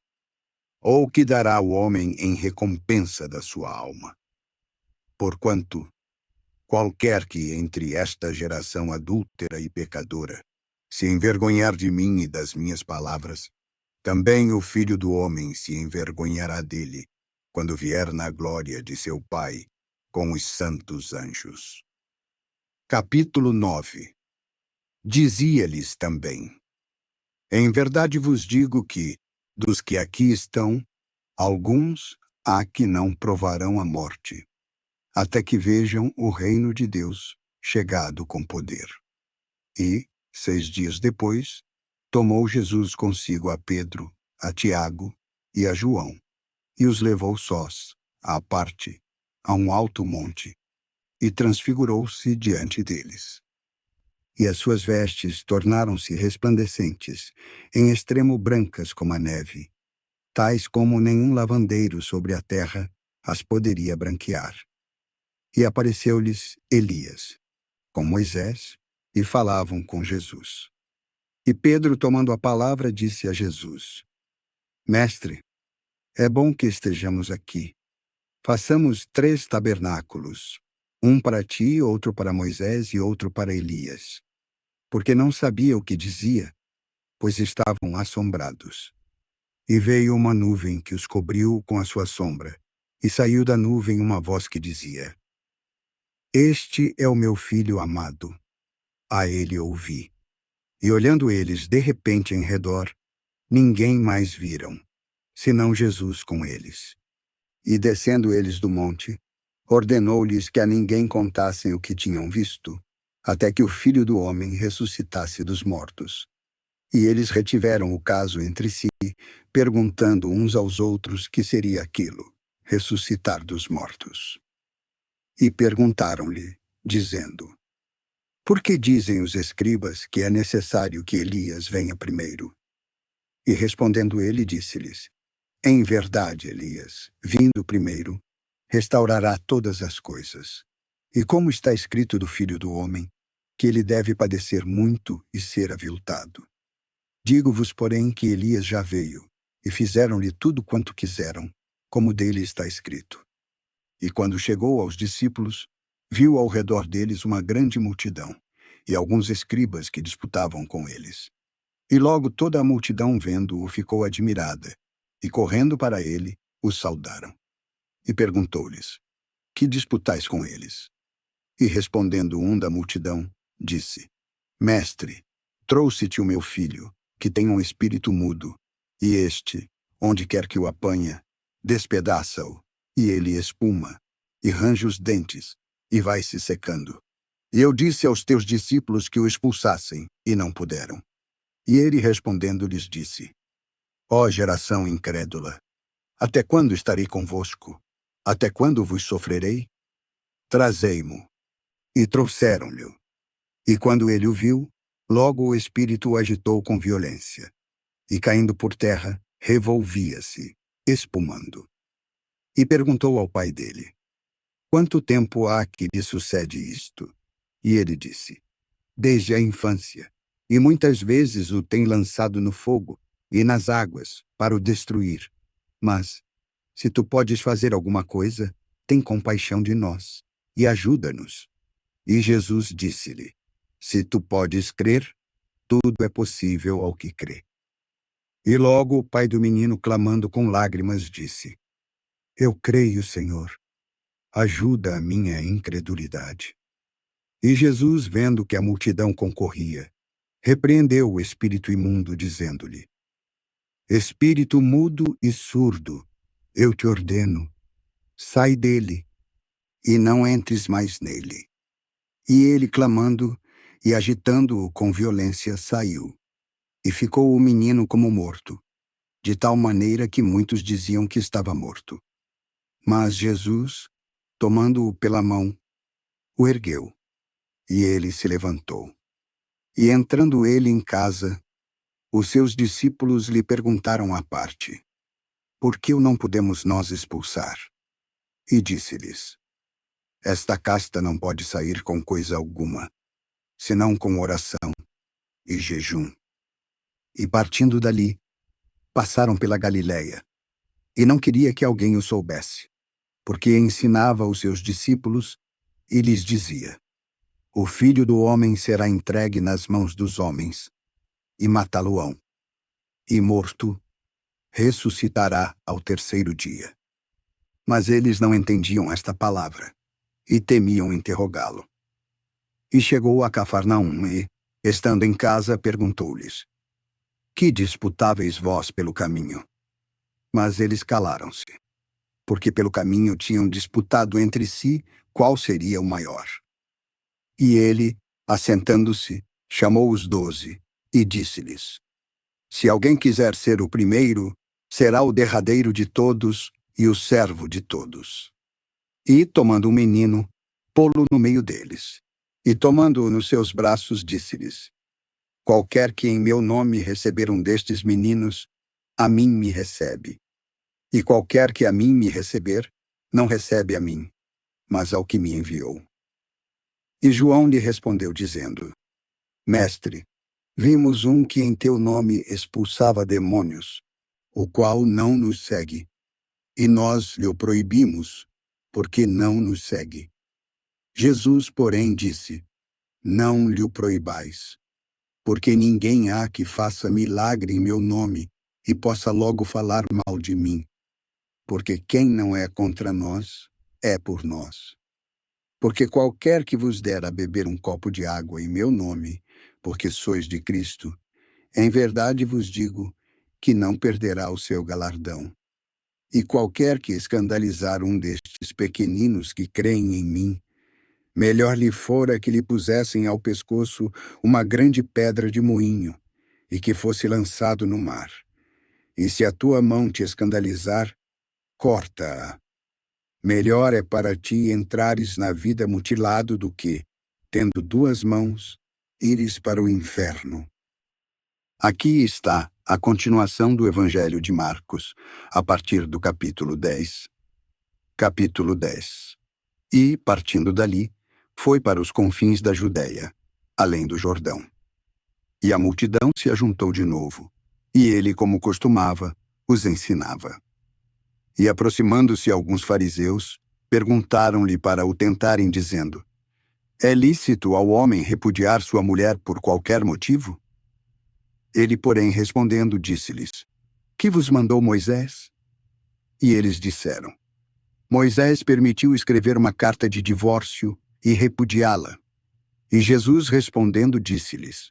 Ou que dará o homem em recompensa da sua alma? Porquanto, qualquer que entre esta geração adúltera e pecadora se envergonhar de mim e das minhas palavras, também o Filho do Homem se envergonhará dele, quando vier na glória de seu Pai com os santos anjos. Capítulo 9. Dizia-lhes também: Em verdade vos digo que, dos que aqui estão, alguns há que não provarão a morte, até que vejam o reino de Deus chegado com poder. E, 6 dias depois, tomou Jesus consigo a Pedro, a Tiago e a João, e os levou sós, à parte, a um alto monte, e transfigurou-se diante deles. E as suas vestes tornaram-se resplandecentes, em extremo brancas como a neve, tais como nenhum lavandeiro sobre a terra as poderia branquear. E apareceu-lhes Elias, com Moisés, e falavam com Jesus. E Pedro, tomando a palavra, disse a Jesus: Mestre, é bom que estejamos aqui. Façamos 3 tabernáculos, um para ti, outro para Moisés e outro para Elias. Porque não sabia o que dizia, pois estavam assombrados. E veio uma nuvem que os cobriu com a sua sombra, e saiu da nuvem uma voz que dizia: Este é o meu filho amado. A ele ouvi. E olhando eles de repente em redor, ninguém mais viram, senão Jesus com eles. E descendo eles do monte, ordenou-lhes que a ninguém contassem o que tinham visto, até que o Filho do Homem ressuscitasse dos mortos. E eles retiveram o caso entre si, perguntando uns aos outros que seria aquilo, ressuscitar dos mortos. E perguntaram-lhe, dizendo: Por que dizem os escribas que é necessário que Elias venha primeiro? E respondendo ele, disse-lhes: Em verdade, Elias, vindo primeiro, restaurará todas as coisas. E como está escrito do Filho do Homem, que ele deve padecer muito e ser aviltado, Digo-vos, porém, que Elias já veio, e fizeram-lhe tudo quanto quiseram, como dele está escrito. E quando chegou aos discípulos, viu ao redor deles uma grande multidão, e alguns escribas que disputavam com eles. E logo toda a multidão, vendo-o, ficou admirada, e correndo para ele, os saudaram. E perguntou-lhes: Que disputais com eles? E respondendo um da multidão, disse: Mestre, trouxe-te o meu filho, que tem um espírito mudo, e este, onde quer que o apanha, despedaça-o, e ele espuma, e range os dentes, e vai se secando. E eu disse aos teus discípulos que o expulsassem, e não puderam. E ele respondendo lhes disse: Ó geração incrédula, até quando estarei convosco? Até quando vos sofrerei? Trazei-mo. E trouxeram-lhe. E quando ele o viu, logo o espírito o agitou com violência, e caindo por terra, revolvia-se, espumando. E perguntou ao pai dele: Quanto tempo há que lhe sucede isto? E ele disse: Desde a infância, e muitas vezes o tem lançado no fogo e nas águas para o destruir. Mas, se tu podes fazer alguma coisa, tem compaixão de nós e ajuda-nos. E Jesus disse-lhe: Se tu podes crer, tudo é possível ao que crê. E logo o pai do menino, clamando com lágrimas, disse: Eu creio, Senhor. Ajuda a minha incredulidade. E Jesus, vendo que a multidão concorria, repreendeu o espírito imundo, dizendo-lhe: Espírito mudo e surdo, eu te ordeno, sai dele, e não entres mais nele. E ele, clamando e agitando-o com violência, saiu. E ficou o menino como morto, de tal maneira que muitos diziam que estava morto. Mas Jesus, tomando-o pela mão, o ergueu, e ele se levantou. E entrando ele em casa, os seus discípulos lhe perguntaram à parte: Por que o não podemos nós expulsar? E disse-lhes: Esta casta não pode sair com coisa alguma, senão com oração e jejum. E partindo dali, passaram pela Galiléia, e não queria que alguém o soubesse, porque ensinava os seus discípulos e lhes dizia: O Filho do Homem será entregue nas mãos dos homens, e matá-lo-ão, e morto, ressuscitará ao terceiro dia. Mas eles não entendiam esta palavra, e temiam interrogá-lo. E chegou a Cafarnaum e, estando em casa, perguntou-lhes: Que disputáveis vós pelo caminho? Mas eles calaram-se, porque pelo caminho tinham disputado entre si qual seria o maior. E ele, assentando-se, chamou os 12 e disse-lhes: Se alguém quiser ser o primeiro, será o derradeiro de todos e o servo de todos. E, tomando o menino, pô-lo no meio deles. E, tomando-o nos seus braços, disse-lhes: Qualquer que em meu nome receber um destes meninos, a mim me recebe. E qualquer que a mim me receber, não recebe a mim, mas ao que me enviou. E João lhe respondeu, dizendo: Mestre, vimos um que em teu nome expulsava demônios, o qual não nos segue. E nós lhe o proibimos, porque não nos segue. Jesus, porém, disse: Não lhe o proibais, porque ninguém há que faça milagre em meu nome e possa logo falar mal de mim. Porque quem não é contra nós, é por nós. Porque qualquer que vos der a beber um copo de água em meu nome, porque sois de Cristo, em verdade vos digo que não perderá o seu galardão. E qualquer que escandalizar um destes pequeninos que creem em mim, melhor lhe fora que lhe pusessem ao pescoço uma grande pedra de moinho, e que fosse lançado no mar. E se a tua mão te escandalizar, corta-a. Melhor é para ti entrares na vida mutilado do que, tendo duas mãos, ires para o inferno. Aqui está a continuação do Evangelho de Marcos, a partir do capítulo 10. Capítulo 10. E, partindo dali, foi para os confins da Judéia, além do Jordão. E a multidão se ajuntou de novo, e ele, como costumava, os ensinava. E aproximando-se alguns fariseus, perguntaram-lhe para o tentarem, dizendo: É lícito ao homem repudiar sua mulher por qualquer motivo? Ele, porém, respondendo, disse-lhes: Que vos mandou Moisés? E eles disseram: Moisés permitiu escrever uma carta de divórcio e repudiá-la. E Jesus, respondendo, disse-lhes: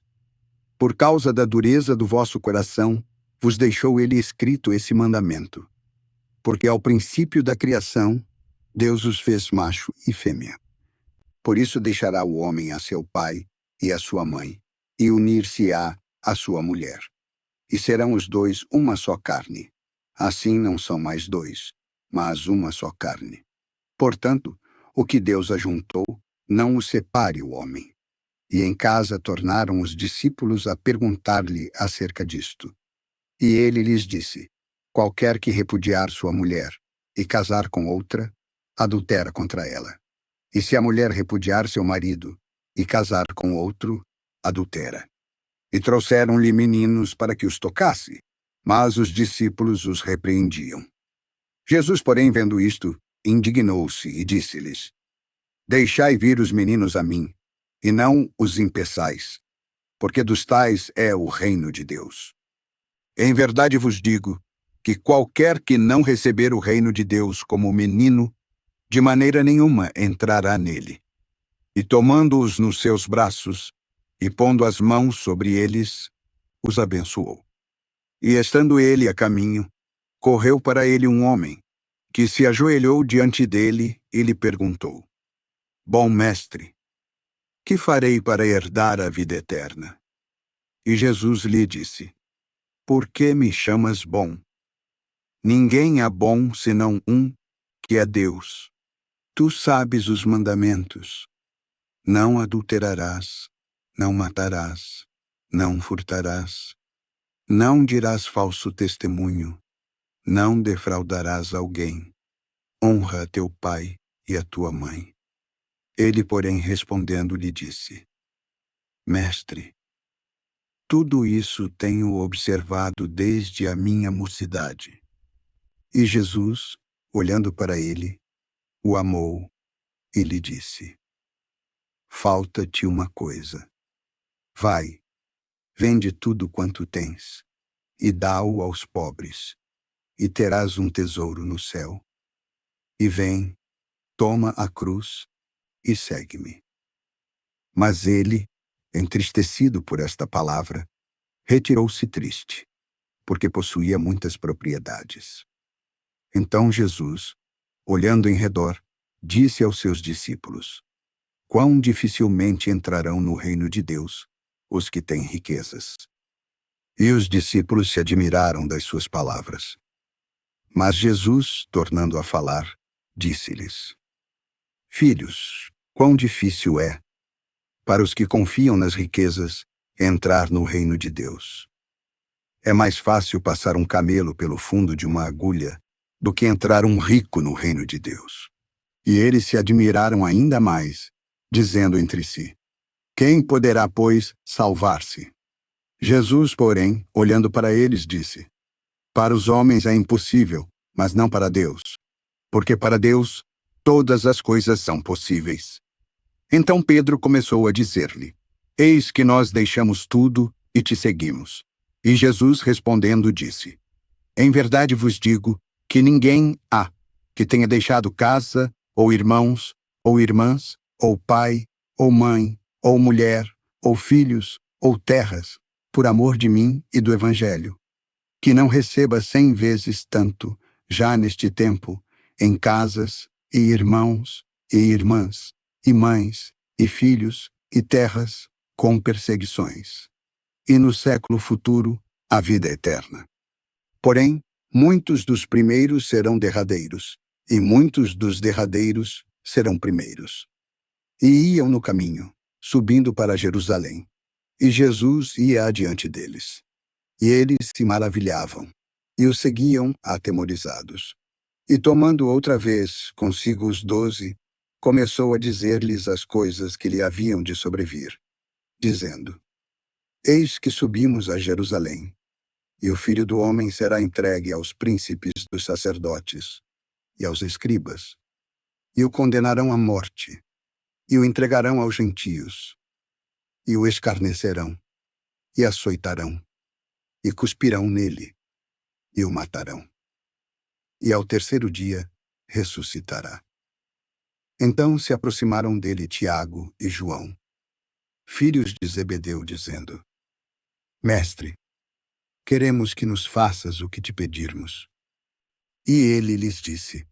Por causa da dureza do vosso coração, vos deixou ele escrito esse mandamento. Porque ao princípio da criação, Deus os fez macho e fêmea. Por isso deixará o homem a seu pai e a sua mãe, e unir-se-á à sua mulher. E serão os dois uma só carne. Assim não são mais dois, mas uma só carne. Portanto, o que Deus ajuntou, não o separe o homem. E em casa tornaram os discípulos a perguntar-lhe acerca disto. E ele lhes disse: Qualquer que repudiar sua mulher e casar com outra, adultera contra ela. E se a mulher repudiar seu marido e casar com outro, adultera. E trouxeram-lhe meninos para que os tocasse, mas os discípulos os repreendiam. Jesus, porém, vendo isto, indignou-se e disse-lhes: Deixai vir os meninos a mim, e não os impeçais, porque dos tais é o reino de Deus. Em verdade vos digo que qualquer que não receber o reino de Deus como menino, de maneira nenhuma entrará nele. E tomando-os nos seus braços, e pondo as mãos sobre eles, os abençoou. E estando ele a caminho, correu para ele um homem, que se ajoelhou diante dele e lhe perguntou: Bom mestre, que farei para herdar a vida eterna? E Jesus lhe disse: Por que me chamas bom? Ninguém há bom senão um, que é Deus. Tu sabes os mandamentos: não adulterarás, não matarás, não furtarás, não dirás falso testemunho, não defraudarás alguém, honra a teu pai e a tua mãe. Ele, porém, respondendo, lhe disse: Mestre, tudo isso tenho observado desde a minha mocidade. E Jesus, olhando para ele, o amou e lhe disse: Falta-te uma coisa. Vai, vende tudo quanto tens, e dá-o aos pobres, e terás um tesouro no céu. E vem, toma a cruz e segue-me. Mas ele, entristecido por esta palavra, retirou-se triste, porque possuía muitas propriedades. Então Jesus, olhando em redor, disse aos seus discípulos: Quão dificilmente entrarão no reino de Deus os que têm riquezas. E os discípulos se admiraram das suas palavras. Mas Jesus, tornando a falar, disse-lhes: Filhos, quão difícil é, para os que confiam nas riquezas, entrar no reino de Deus. É mais fácil passar um camelo pelo fundo de uma agulha do que entrar um rico no reino de Deus. E eles se admiraram ainda mais, dizendo entre si: Quem poderá, pois, salvar-se? Jesus, porém, olhando para eles, disse: Para os homens é impossível, mas não para Deus, porque para Deus todas as coisas são possíveis. Então Pedro começou a dizer-lhe: Eis que nós deixamos tudo e te seguimos. E Jesus, respondendo, disse: Em verdade vos digo que ninguém há que tenha deixado casa, ou irmãos, ou irmãs, ou pai, ou mãe, ou mulher, ou filhos, ou terras, por amor de mim e do Evangelho, que não receba 100 vezes tanto, já neste tempo, em casas, e irmãos, e irmãs, e mães, e filhos, e terras, com perseguições. E no século futuro, a vida eterna. Porém, muitos dos primeiros serão derradeiros, e muitos dos derradeiros serão primeiros. E iam no caminho, subindo para Jerusalém. E Jesus ia adiante deles. E eles se maravilhavam, e o seguiam atemorizados. E tomando outra vez consigo os 12, começou a dizer-lhes as coisas que lhe haviam de sobrevir, dizendo: Eis que subimos a Jerusalém, e o Filho do Homem será entregue aos príncipes dos sacerdotes e aos escribas, e o condenarão à morte, e o entregarão aos gentios, e o escarnecerão, e açoitarão, e cuspirão nele, e o matarão. E ao terceiro dia ressuscitará. Então se aproximaram dele Tiago e João, filhos de Zebedeu, dizendo: Mestre, queremos que nos faças o que te pedirmos. E ele lhes disse: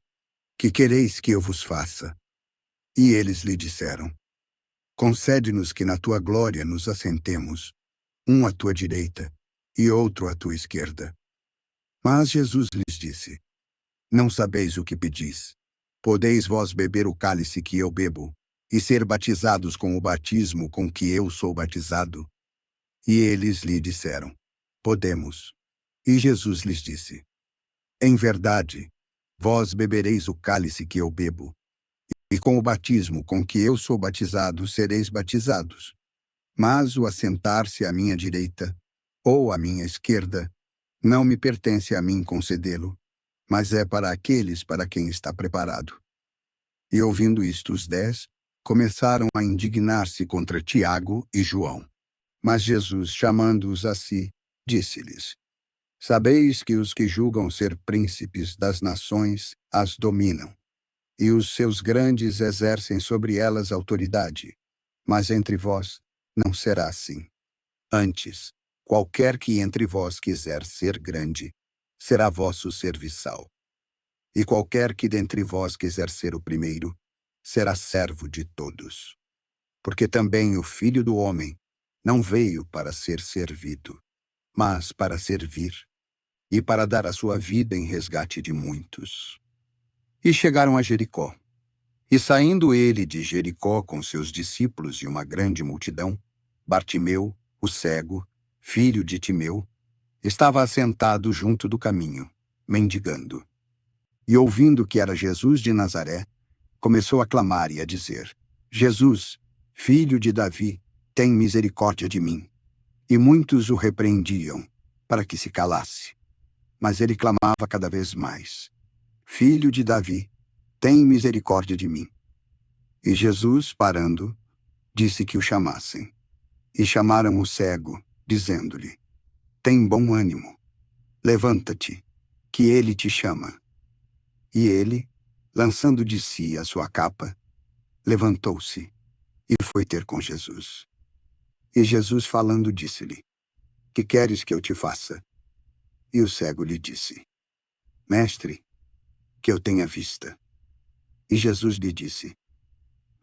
Que quereis que eu vos faça? E eles lhe disseram: Concede-nos que na tua glória nos assentemos, um à tua direita e outro à tua esquerda. Mas Jesus lhes disse: Não sabeis o que pedis. Podeis vós beber o cálice que eu bebo, e ser batizados com o batismo com que eu sou batizado? E eles lhe disseram: Podemos. E Jesus lhes disse: Em verdade, vós bebereis o cálice que eu bebo, e com o batismo com que eu sou batizado sereis batizados. Mas o assentar-se à minha direita, ou à minha esquerda, não me pertence a mim concedê-lo, mas é para aqueles para quem está preparado. E ouvindo isto, os 10 começaram a indignar-se contra Tiago e João. Mas Jesus, chamando-os a si, disse-lhes: Sabeis que os que julgam ser príncipes das nações as dominam, e os seus grandes exercem sobre elas autoridade. Mas entre vós não será assim. Antes, qualquer que entre vós quiser ser grande, será vosso serviçal. E qualquer que dentre vós quiser ser o primeiro, será servo de todos. Porque também o Filho do Homem não veio para ser servido, mas para servir, e para dar a sua vida em resgate de muitos. E chegaram a Jericó. E saindo ele de Jericó com seus discípulos e uma grande multidão, Bartimeu, o cego, filho de Timeu, estava assentado junto do caminho, mendigando. E ouvindo que era Jesus de Nazaré, começou a clamar e a dizer: Jesus, filho de Davi, tem misericórdia de mim. E muitos o repreendiam, para que se calasse. Mas ele clamava cada vez mais: Filho de Davi, tem misericórdia de mim. E Jesus, parando, disse que o chamassem. E chamaram o cego, dizendo-lhe: Tem bom ânimo, levanta-te, que ele te chama. E ele, lançando de si a sua capa, levantou-se e foi ter com Jesus. E Jesus, falando, disse-lhe: Que queres que eu te faça? E o cego lhe disse: Mestre, que eu tenha vista. E Jesus lhe disse: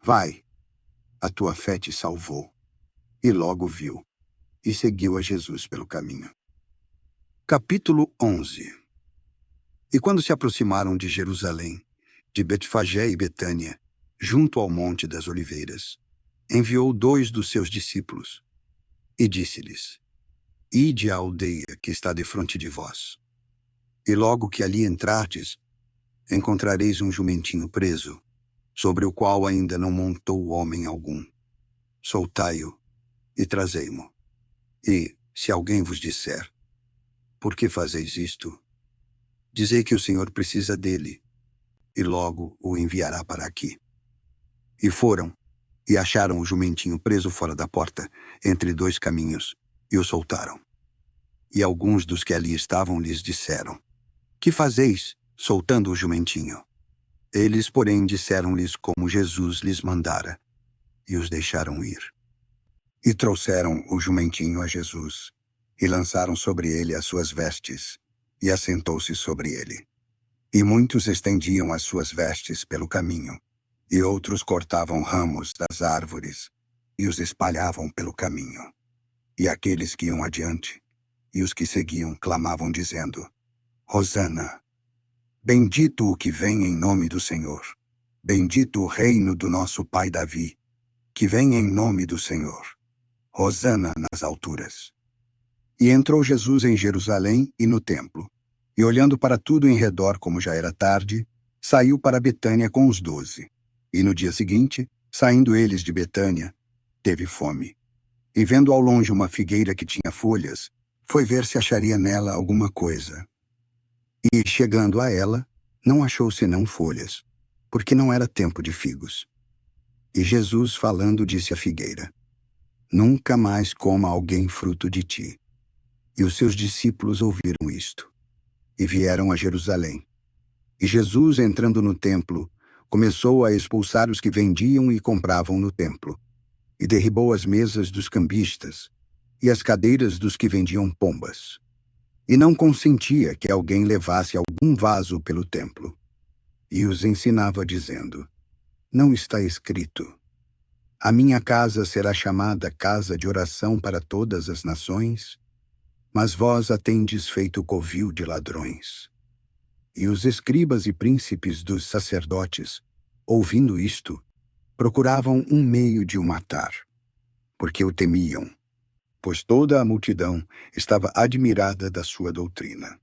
Vai, a tua fé te salvou. E logo viu, e seguiu a Jesus pelo caminho. Capítulo 11. E quando se aproximaram de Jerusalém, de Betfagé e Betânia, junto ao Monte das Oliveiras, enviou 2 dos seus discípulos, e disse-lhes: Ide à aldeia que está defronte de vós. E logo que ali entrardes, encontrareis um jumentinho preso, sobre o qual ainda não montou homem algum. Soltai-o e trazei-mo. E, se alguém vos disser: Por que fazeis isto? Dizei que o Senhor precisa dele, e logo o enviará para aqui. E foram, e acharam o jumentinho preso fora da porta, entre 2 caminhos, e o soltaram. E alguns dos que ali estavam lhes disseram: Que fazeis, soltando o jumentinho? Eles, porém, disseram-lhes como Jesus lhes mandara, e os deixaram ir. E trouxeram o jumentinho a Jesus, e lançaram sobre ele as suas vestes, e assentou-se sobre ele. E muitos estendiam as suas vestes pelo caminho, e outros cortavam ramos das árvores, e os espalhavam pelo caminho. E aqueles que iam adiante, e os que seguiam, clamavam, dizendo: Hosana! Bendito o que vem em nome do Senhor. Bendito o reino do nosso pai Davi, que vem em nome do Senhor. Hosana nas alturas. E entrou Jesus em Jerusalém e no templo, e olhando para tudo em redor, como já era tarde, saiu para Betânia com os 12. E no dia seguinte, saindo eles de Betânia, teve fome. E vendo ao longe uma figueira que tinha folhas, foi ver se acharia nela alguma coisa. E, chegando a ela, não achou senão folhas, porque não era tempo de figos. E Jesus, falando, disse à figueira: Nunca mais coma alguém fruto de ti. E os seus discípulos ouviram isto, e vieram a Jerusalém. E Jesus, entrando no templo, começou a expulsar os que vendiam e compravam no templo, e derribou as mesas dos cambistas e as cadeiras dos que vendiam pombas. E não consentia que alguém levasse algum vaso pelo templo. E os ensinava, dizendo: Não está escrito: A minha casa será chamada casa de oração para todas as nações? Mas vós a tendes feito covil de ladrões. E os escribas e príncipes dos sacerdotes, ouvindo isto, procuravam um meio de o matar, porque o temiam, pois toda a multidão estava admirada da sua doutrina.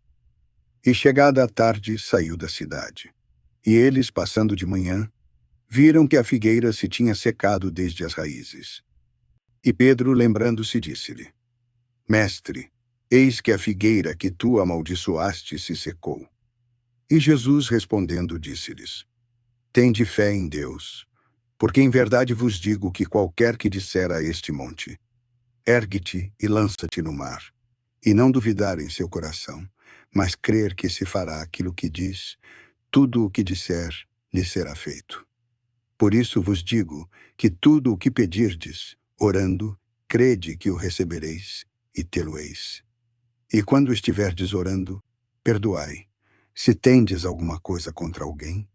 E chegada a tarde, saiu da cidade. E eles, passando de manhã, viram que a figueira se tinha secado desde as raízes. E Pedro, lembrando-se, disse-lhe: Mestre, eis que a figueira que tu amaldiçoaste se secou. E Jesus, respondendo, disse-lhes: Tende fé em Deus, porque em verdade vos digo que qualquer que disser a este monte: Ergue-te e lança-te no mar, e não duvidar em seu coração, mas crer que se fará aquilo que diz, tudo o que disser lhe será feito. Por isso vos digo que tudo o que pedirdes, orando, crede que o recebereis e tê-lo-eis. E quando estiverdes orando, perdoai, se tendes alguma coisa contra alguém,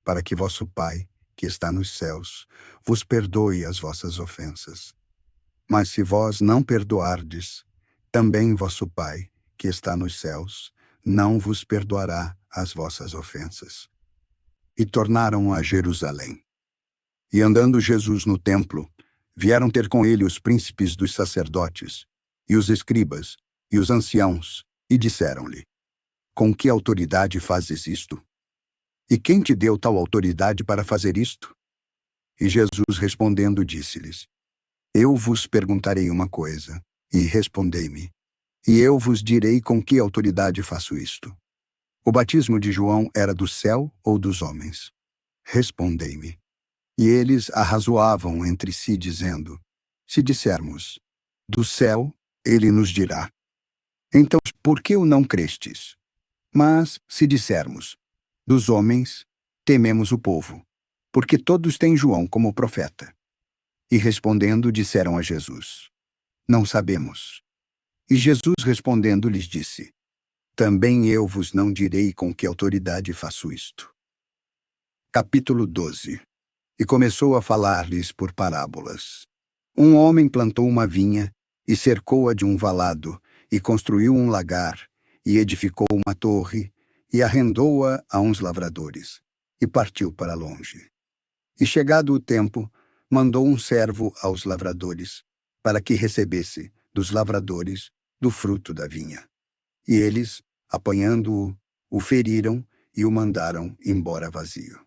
para que vosso Pai, que está nos céus, vos perdoe as vossas ofensas. Mas se vós não perdoardes, também vosso Pai, que está nos céus, não vos perdoará as vossas ofensas. E tornaram a Jerusalém. E andando Jesus no templo, vieram ter com ele os príncipes dos sacerdotes, e os escribas, e os anciãos, e disseram-lhe: Com que autoridade fazes isto? E quem te deu tal autoridade para fazer isto? E Jesus, respondendo, disse-lhes: Eu vos perguntarei uma coisa, e respondei-me, e eu vos direi com que autoridade faço isto. O batismo de João era do céu ou dos homens? Respondei-me. E eles arrazoavam entre si, dizendo: Se dissermos, do céu, ele nos dirá: Então, por que o não crestes? Mas, se dissermos, dos homens, tememos o povo, porque todos têm João como profeta. E respondendo, disseram a Jesus: Não sabemos. E Jesus, respondendo, lhes disse: Também eu vos não direi com que autoridade faço isto. Capítulo 12. E começou a falar-lhes por parábolas. Um homem plantou uma vinha, e cercou-a de um valado, e construiu um lagar, e edificou uma torre, e arrendou-a a uns lavradores, e partiu para longe. E chegado o tempo, mandou um servo aos lavradores, para que recebesse dos lavradores do fruto da vinha. E eles, apanhando-o, o feriram e o mandaram embora vazio.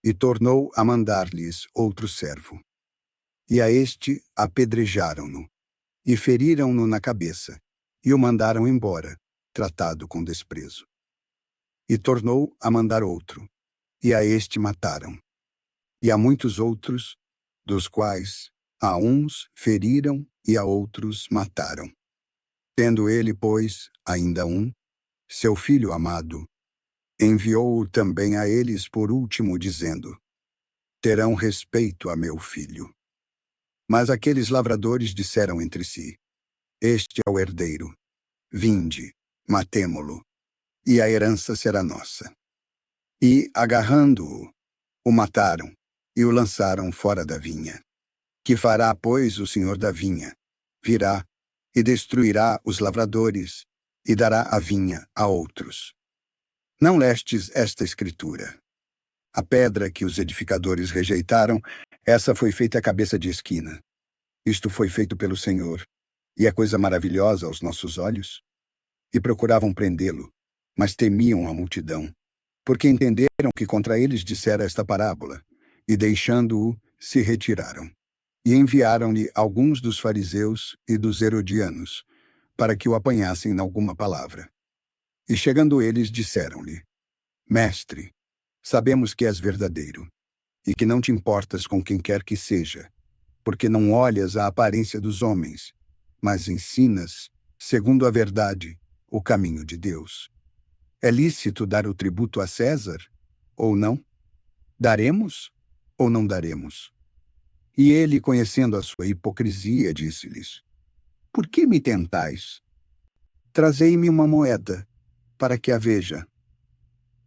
E tornou a mandar-lhes outro servo. E a este apedrejaram-no, e feriram-no na cabeça, e o mandaram embora, tratado com desprezo. E tornou a mandar outro, e a este mataram. E a muitos outros, dos quais a uns feriram e a outros mataram. Tendo ele, pois, ainda um, seu filho amado, enviou-o também a eles por último, dizendo: Terão respeito a meu filho. Mas aqueles lavradores disseram entre si: Este é o herdeiro. Vinde, matemo-lo, e a herança será nossa. E, agarrando-o, o mataram e o lançaram fora da vinha. Que fará, pois, o senhor da vinha? Virá e destruirá os lavradores e dará a vinha a outros. Não lestes esta escritura? A pedra que os edificadores rejeitaram, essa foi feita a cabeça de esquina. Isto foi feito pelo Senhor, e é coisa maravilhosa aos nossos olhos. E procuravam prendê-lo, mas temiam a multidão, porque entenderam que contra eles dissera esta parábola, e deixando-o, se retiraram. E enviaram-lhe alguns dos fariseus e dos herodianos, para que o apanhassem em alguma palavra. E chegando eles, disseram-lhe: Mestre, sabemos que és verdadeiro, e que não te importas com quem quer que seja, porque não olhas a aparência dos homens, mas ensinas, segundo a verdade, o caminho de Deus. É lícito dar o tributo a César, ou não? Daremos ou não daremos? E ele, conhecendo a sua hipocrisia, disse-lhes: Por que me tentais? Trazei-me uma moeda, para que a veja.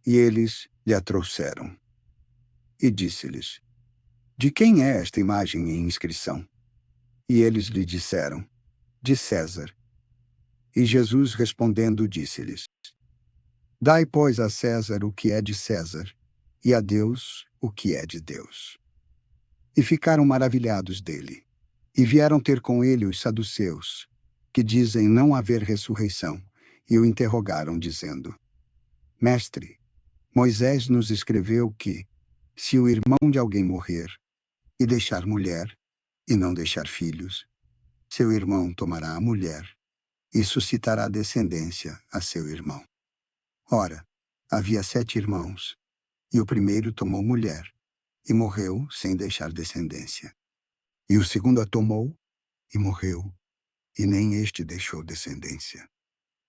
E eles lhe a trouxeram. E disse-lhes: De quem é esta imagem e inscrição? E eles lhe disseram: De César. E Jesus respondendo disse-lhes: Dai, pois, a César o que é de César, e a Deus o que é de Deus. E ficaram maravilhados dele. E vieram ter com ele os saduceus, que dizem não haver ressurreição, e o interrogaram, dizendo: Mestre, Moisés nos escreveu que, se o irmão de alguém morrer, e deixar mulher, e não deixar filhos, seu irmão tomará a mulher, e suscitará descendência a seu irmão. Ora, havia 7 irmãos, e o primeiro tomou mulher, e morreu sem deixar descendência. E o segundo a tomou, e morreu, e nem este deixou descendência.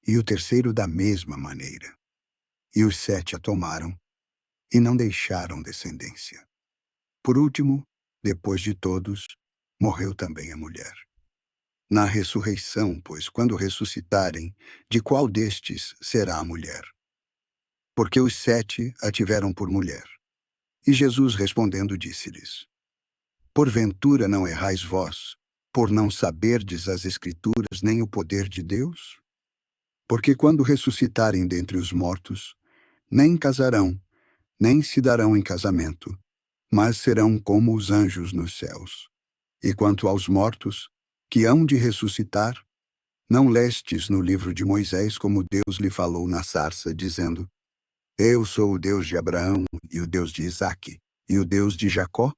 E o terceiro da mesma maneira. E os 7 a tomaram, e não deixaram descendência. Por último, depois de todos, morreu também a mulher. Na ressurreição, pois, quando ressuscitarem, de qual destes será a mulher? Porque os 7 a tiveram por mulher. E Jesus respondendo disse-lhes: Porventura não errais vós, por não saberdes as Escrituras nem o poder de Deus? Porque quando ressuscitarem dentre os mortos, nem casarão, nem se darão em casamento, mas serão como os anjos nos céus. E quanto aos mortos, que hão de ressuscitar, não lestes no livro de Moisés como Deus lhe falou na sarça, dizendo: Eu sou o Deus de Abraão, e o Deus de Isaque, e o Deus de Jacó?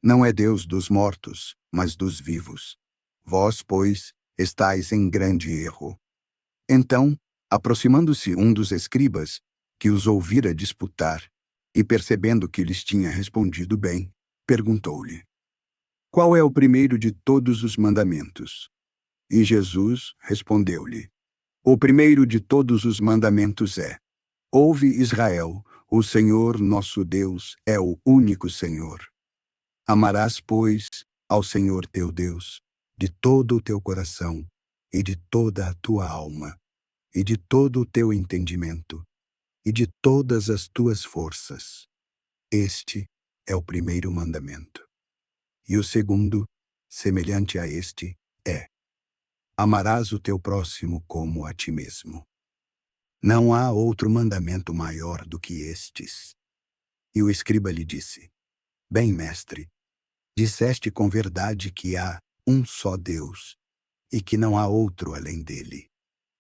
Não é Deus dos mortos, mas dos vivos. Vós, pois, estáis em grande erro. Então, aproximando-se um dos escribas, que os ouvira disputar, e percebendo que lhes tinha respondido bem, perguntou-lhe: Qual é o primeiro de todos os mandamentos? E Jesus respondeu-lhe: O primeiro de todos os mandamentos é: Ouve, Israel, o Senhor nosso Deus é o único Senhor. Amarás, pois, ao Senhor teu Deus, de todo o teu coração, e de toda a tua alma, e de todo o teu entendimento, e de todas as tuas forças. Este é o primeiro mandamento. E o segundo, semelhante a este, é: Amarás o teu próximo como a ti mesmo. Não há outro mandamento maior do que estes. E o escriba lhe disse: Bem, mestre, disseste com verdade que há um só Deus, e que não há outro além dele,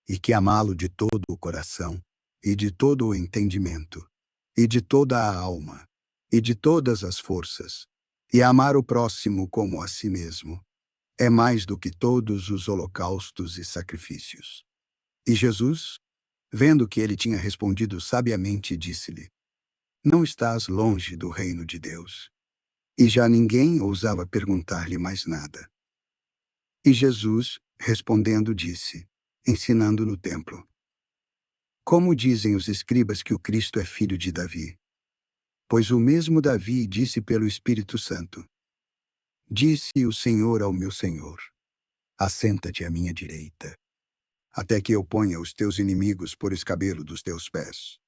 e que amá-lo de todo o coração, e de todo o entendimento, e de toda a alma, e de todas as forças, e amar o próximo como a si mesmo, é mais do que todos os holocaustos e sacrifícios. E Jesus, vendo que ele tinha respondido sabiamente, disse-lhe: Não estás longe do reino de Deus. E já ninguém ousava perguntar-lhe mais nada. E Jesus, respondendo, disse, ensinando no templo: Como dizem os escribas que o Cristo é filho de Davi? Pois o mesmo Davi disse pelo Espírito Santo: Disse o Senhor ao meu Senhor: Assenta-te à minha direita, até que eu ponha os teus inimigos por escabelo dos teus pés.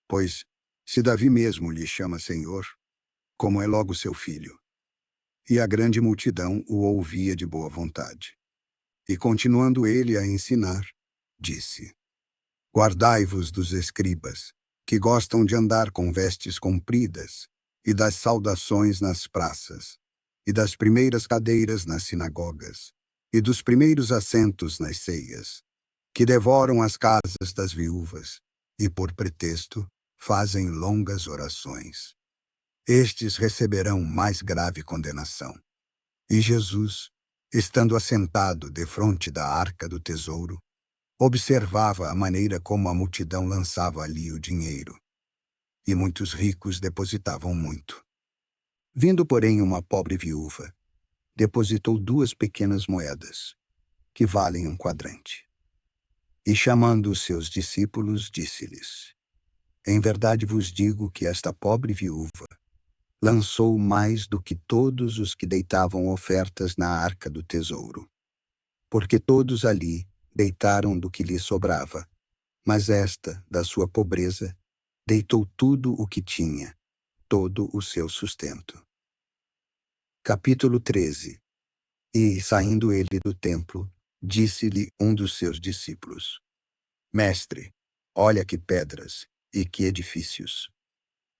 Pois, se Davi mesmo lhe chama Senhor, como é logo seu filho? E a grande multidão o ouvia de boa vontade. E continuando ele a ensinar, disse: Guardai-vos dos escribas, que gostam de andar com vestes compridas, e das saudações nas praças, e das primeiras cadeiras nas sinagogas, e dos primeiros assentos nas ceias, que devoram as casas das viúvas, e por pretexto fazem longas orações. Estes receberão mais grave condenação. E Jesus, estando assentado defronte da arca do tesouro, observava a maneira como a multidão lançava ali o dinheiro. E muitos ricos depositavam muito. Vindo, porém, uma pobre viúva, depositou 2 pequenas moedas, que valem um quadrante. E chamando os seus discípulos, disse-lhes: Em verdade vos digo que esta pobre viúva lançou mais do que todos os que deitavam ofertas na arca do tesouro. Porque todos ali deitaram do que lhe sobrava, mas esta, da sua pobreza, deitou tudo o que tinha, todo o seu sustento. Capítulo 13. E, saindo ele do templo, disse-lhe um dos seus discípulos: Mestre, olha que pedras e que edifícios.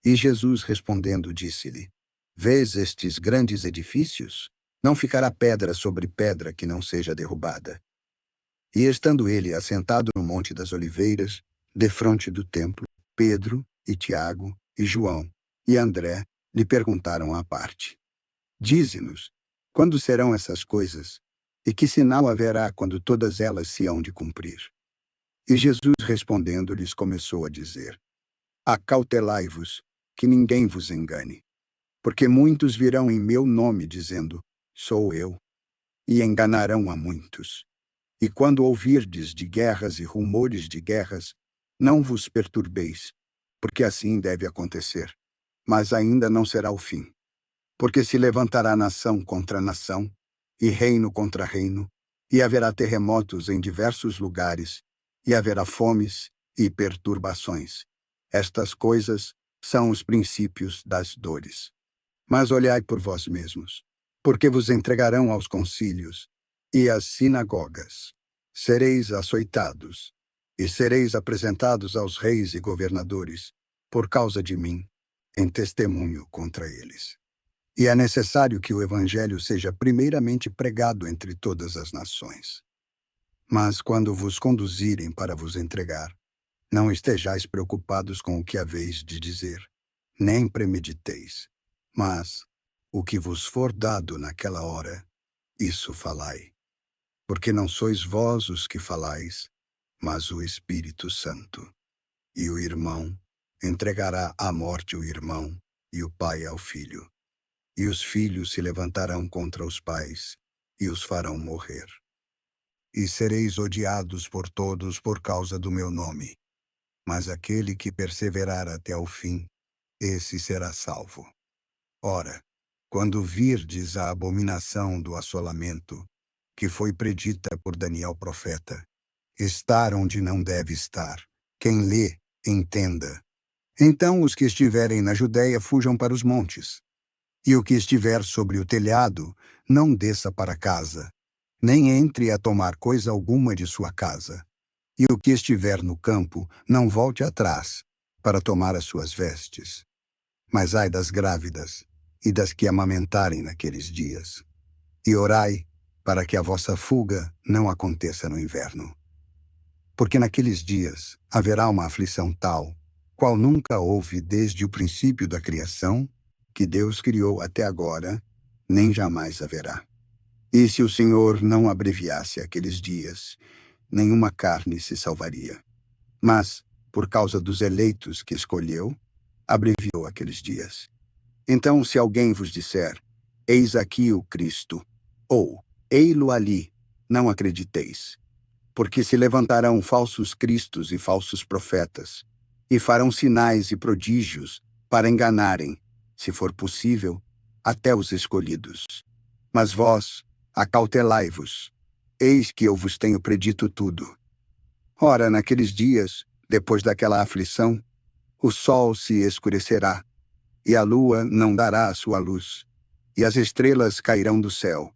E Jesus respondendo disse-lhe: Vês estes grandes edifícios? Não ficará pedra sobre pedra que não seja derrubada. E estando ele assentado no Monte das Oliveiras, defronte do templo, Pedro e Tiago e João e André lhe perguntaram à parte: Dize-nos, quando serão essas coisas? E que sinal haverá quando todas elas se hão de cumprir? E Jesus respondendo-lhes começou a dizer: Acautelai-vos, que ninguém vos engane. Porque muitos virão em meu nome dizendo: Sou eu, e enganarão a muitos. E quando ouvirdes de guerras e rumores de guerras, não vos perturbeis, porque assim deve acontecer. Mas ainda não será o fim. Porque se levantará nação contra nação, e reino contra reino, e haverá terremotos em diversos lugares, e haverá fomes e perturbações. Estas coisas são os princípios das dores. Mas olhai por vós mesmos, porque vos entregarão aos concílios e às sinagogas. Sereis açoitados, e sereis apresentados aos reis e governadores, por causa de mim, em testemunho contra eles. E é necessário que o evangelho seja primeiramente pregado entre todas as nações. Mas quando vos conduzirem para vos entregar, não estejais preocupados com o que haveis de dizer, nem premediteis. Mas o que vos for dado naquela hora, isso falai. Porque não sois vós os que falais, mas o Espírito Santo. E o irmão entregará à morte o irmão, e o pai ao filho. E os filhos se levantarão contra os pais, e os farão morrer. E sereis odiados por todos por causa do meu nome. Mas aquele que perseverar até o fim, esse será salvo. Ora, quando virdes a abominação do assolamento, que foi predita por Daniel profeta, estar onde não deve estar, quem lê, entenda. Então os que estiverem na Judéia fujam para os montes. E o que estiver sobre o telhado, não desça para casa, nem entre a tomar coisa alguma de sua casa. E o que estiver no campo, não volte atrás, para tomar as suas vestes. Mas ai das grávidas, e das que amamentarem naqueles dias. E orai, para que a vossa fuga não aconteça no inverno. Porque naqueles dias haverá uma aflição tal, qual nunca houve desde o princípio da criação, que Deus criou até agora, nem jamais haverá. E se o Senhor não abreviasse aqueles dias, nenhuma carne se salvaria. Mas, por causa dos eleitos que escolheu, abreviou aqueles dias. Então, se alguém vos disser, eis aqui o Cristo, ou ei-lo ali, não acrediteis. Porque se levantarão falsos cristos e falsos profetas, e farão sinais e prodígios para enganarem, se for possível, até os escolhidos. Mas vós, acautelai-vos, eis que eu vos tenho predito tudo. Ora, naqueles dias, depois daquela aflição, o sol se escurecerá, e a lua não dará a sua luz, e as estrelas cairão do céu,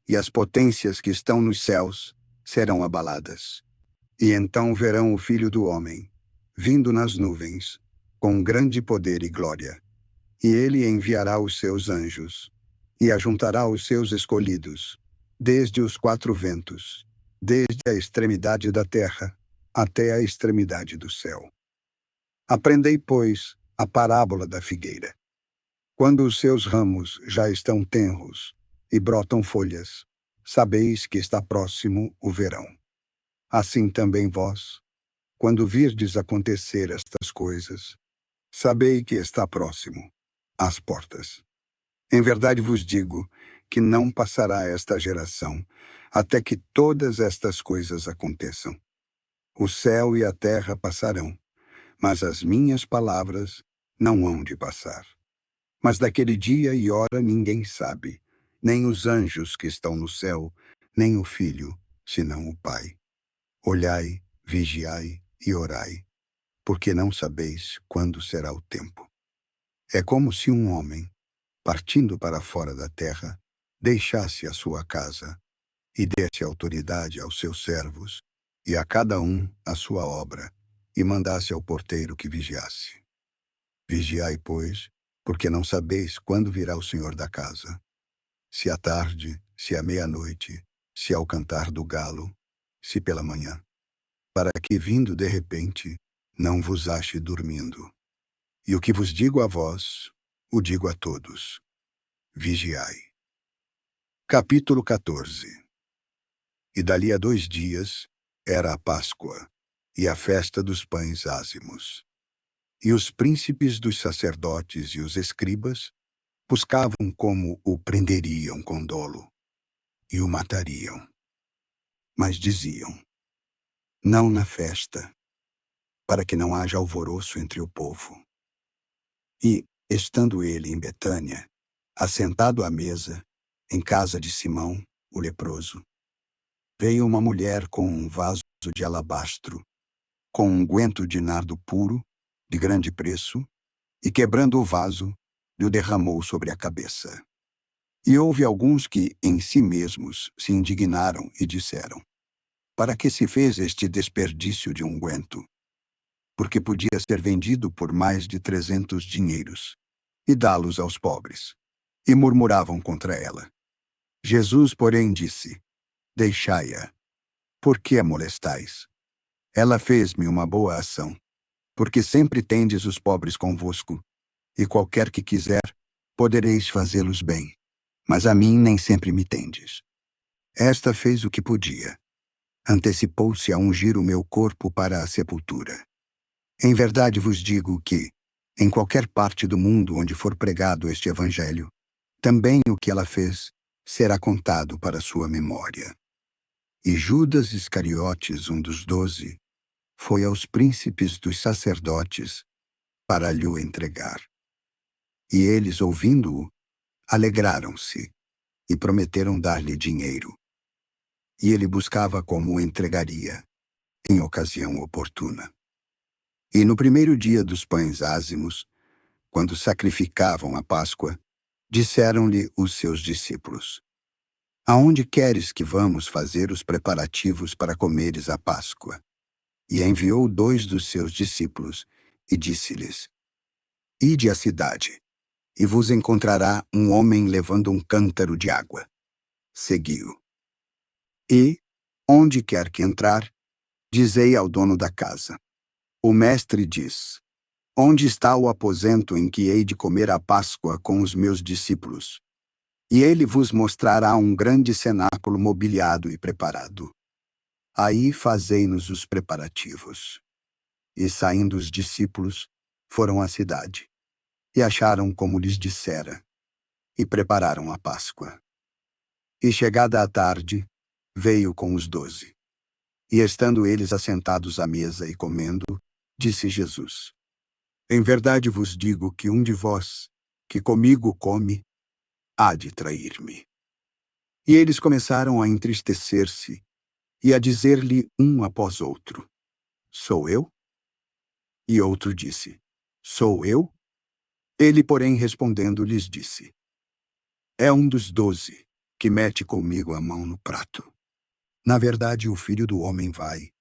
e as potências que estão nos céus serão abaladas. E então verão o Filho do Homem, vindo nas nuvens, com grande poder e glória. E ele enviará os seus anjos, e ajuntará os seus escolhidos, desde os 4 ventos, desde a extremidade da terra até a extremidade do céu. Aprendei, pois, a parábola da figueira. Quando os seus ramos já estão tenros, e brotam folhas. Sabeis que está próximo o verão. Assim também vós, quando virdes acontecer estas coisas, sabei que está próximo, às portas. Em verdade vos digo que não passará esta geração, até que todas estas coisas aconteçam. O céu e a terra passarão, mas as minhas palavras não hão de passar. Mas daquele dia e hora ninguém sabe, nem os anjos que estão no céu, nem o Filho, senão o Pai. Olhai, vigiai e orai, porque não sabeis quando será o tempo. É como se um homem, partindo para fora da terra, deixasse a sua casa e desse autoridade aos seus servos, e a cada um a sua obra, e mandasse ao porteiro que vigiasse. Vigiai, pois, porque não sabeis quando virá o Senhor da casa, se à tarde, se à meia-noite, se ao cantar do galo, se pela manhã, para que, vindo de repente, não vos ache dormindo. E o que vos digo a vós, o digo a todos: vigiai. Capítulo 14. E dali a 2 dias era a Páscoa, e a festa dos pães ázimos. E os príncipes dos sacerdotes e os escribas buscavam como o prenderiam com dolo, e o matariam. Mas diziam: não na festa, para que não haja alvoroço entre o povo. E, estando ele em Betânia, assentado à mesa, em casa de Simão, o leproso, veio uma mulher com um vaso de alabastro, com um unguento de nardo puro, de grande preço, e quebrando o vaso, lhe o derramou sobre a cabeça. E houve alguns que, em si mesmos, se indignaram e disseram: para que se fez este desperdício de unguento? Porque podia ser vendido por mais de 300 dinheiros, e dá-los aos pobres. E murmuravam contra ela. Jesus, porém, disse: deixai-a. Por que a molestais? Ela fez-me uma boa ação, porque sempre tendes os pobres convosco, e qualquer que quiser, podereis fazê-los bem. Mas a mim nem sempre me tendes. Esta fez o que podia. Antecipou-se a ungir o meu corpo para a sepultura. Em verdade vos digo que, em qualquer parte do mundo onde for pregado este evangelho, também o que ela fez será contado para sua memória. E Judas Iscariotes, um dos 12, foi aos príncipes dos sacerdotes para lhe o entregar. E eles, ouvindo-o, alegraram-se e prometeram dar-lhe dinheiro. E ele buscava como o entregaria, em ocasião oportuna. E no primeiro dia dos pães ázimos, quando sacrificavam a Páscoa, disseram-lhe os seus discípulos: aonde queres que vamos fazer os preparativos para comeres a Páscoa? E enviou 2 dos seus discípulos, e disse-lhes: ide à cidade, e vos encontrará um homem levando um cântaro de água. Segui-o. E, onde quer que entrar, dizei ao dono da casa: o mestre diz: onde está o aposento em que hei de comer a Páscoa com os meus discípulos? E ele vos mostrará um grande cenáculo mobiliado e preparado. Aí fazei-nos os preparativos. E saindo os discípulos, foram à cidade, e acharam como lhes dissera, e prepararam a Páscoa. E chegada a tarde, veio com os 12. E estando eles assentados à mesa e comendo, disse Jesus: em verdade vos digo que um de vós, que comigo come, há de trair-me. E eles começaram a entristecer-se, e a dizer-lhe um após outro: sou eu? E outro disse: sou eu? Ele, porém, respondendo, lhes disse: é um dos 12, que mete comigo a mão no prato. Na verdade, o Filho do Homem vai,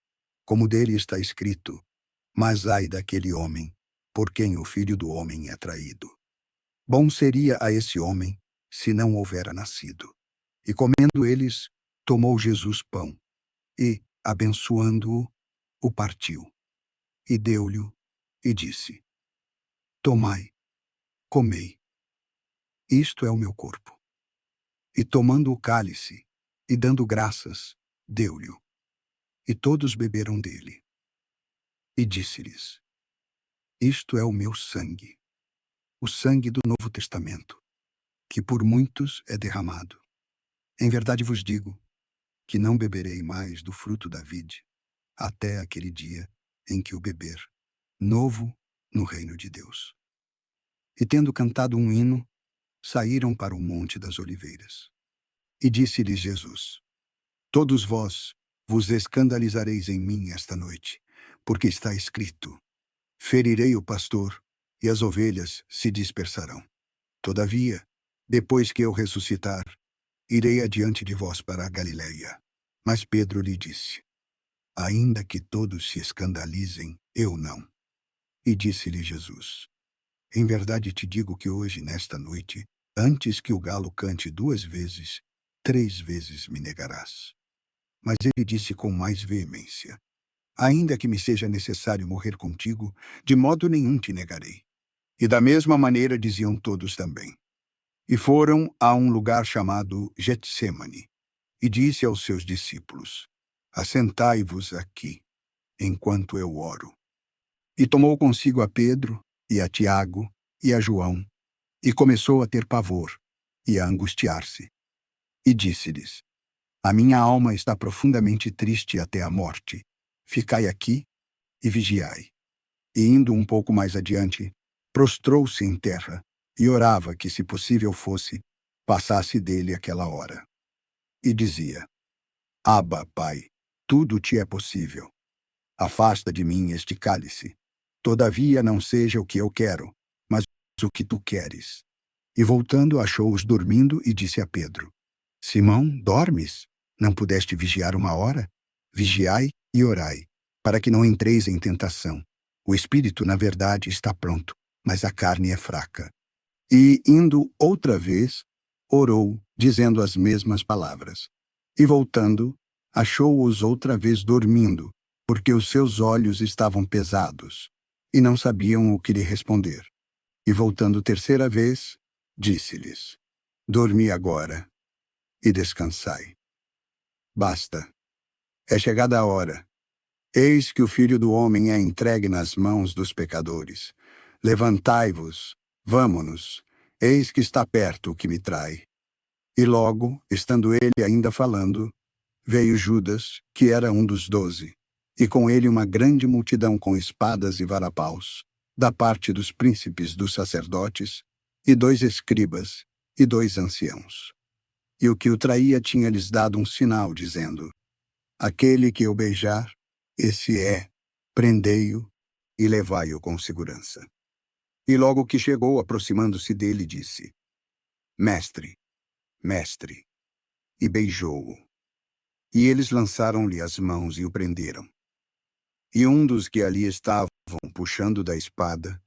como dele está escrito, mas ai daquele homem, por quem o Filho do Homem é traído. Bom seria a esse homem, se não houvera nascido. E comendo eles, tomou Jesus pão, e, abençoando-o, o partiu, e deu-lhe, e disse: tomai, comei, isto é o meu corpo. E tomando o cálice, e dando graças, deu-lhe. E todos beberam dele. E disse-lhes: Isto é o meu sangue, o sangue do Novo Testamento, que por muitos é derramado. Em verdade vos digo que não beberei mais do fruto da vide, até aquele dia em que o beber, novo no reino de Deus. E tendo cantado um hino, saíram para o Monte das Oliveiras. E disse-lhes Jesus: Todos vós vos escandalizareis em mim esta noite, porque está escrito: Ferirei o pastor, e as ovelhas se dispersarão. Todavia, depois que eu ressuscitar, irei adiante de vós para a Galiléia. Mas Pedro lhe disse: Ainda que todos se escandalizem, eu não. E disse-lhe Jesus: Em verdade te digo que hoje, nesta noite, antes que o galo cante 2 vezes, 3 vezes me negarás. Mas ele disse com mais veemência: Ainda que me seja necessário morrer contigo, de modo nenhum te negarei. E da mesma maneira diziam todos também. E foram a um lugar chamado Getsêmani, e disse aos seus discípulos: Assentai-vos aqui, enquanto eu oro. E tomou consigo a Pedro, e a Tiago, e a João, e começou a ter pavor, e a angustiar-se. E disse-lhes: A minha alma está profundamente triste até a morte. Ficai aqui e vigiai. E indo um pouco mais adiante, prostrou-se em terra, e orava que, se possível fosse, passasse dele aquela hora. E dizia: Abba, Pai, tudo te é possível. Afasta de mim este cálice. Todavia não seja o que eu quero, mas o que tu queres. E voltando, achou-os dormindo e disse a Pedro: Simão, dormes? Não pudeste vigiar uma hora? Vigiai e orai, para que não entreis em tentação. O espírito, na verdade, está pronto, mas a carne é fraca. E, indo outra vez, orou, dizendo as mesmas palavras. E voltando, achou-os outra vez dormindo, porque os seus olhos estavam pesados, e não sabiam o que lhe responder. E voltando terceira vez, disse-lhes: Dormi agora e descansai. Basta. É chegada a hora. Eis que o Filho do Homem é entregue nas mãos dos pecadores. Levantai-vos, vamo-nos. Eis que está perto o que me trai. E logo, estando ele ainda falando, veio Judas, que era um dos 12, e com ele uma grande multidão com espadas e varapaus, da parte dos príncipes dos sacerdotes, e 2 escribas, e 2 anciãos. E o que o traía tinha-lhes dado um sinal, dizendo: Aquele que eu beijar, esse é, prendei-o e levai-o com segurança. E logo que chegou, aproximando-se dele, disse: Mestre, mestre, e beijou-o. E eles lançaram-lhe as mãos e o prenderam. E um dos que ali estavam, puxando da espada,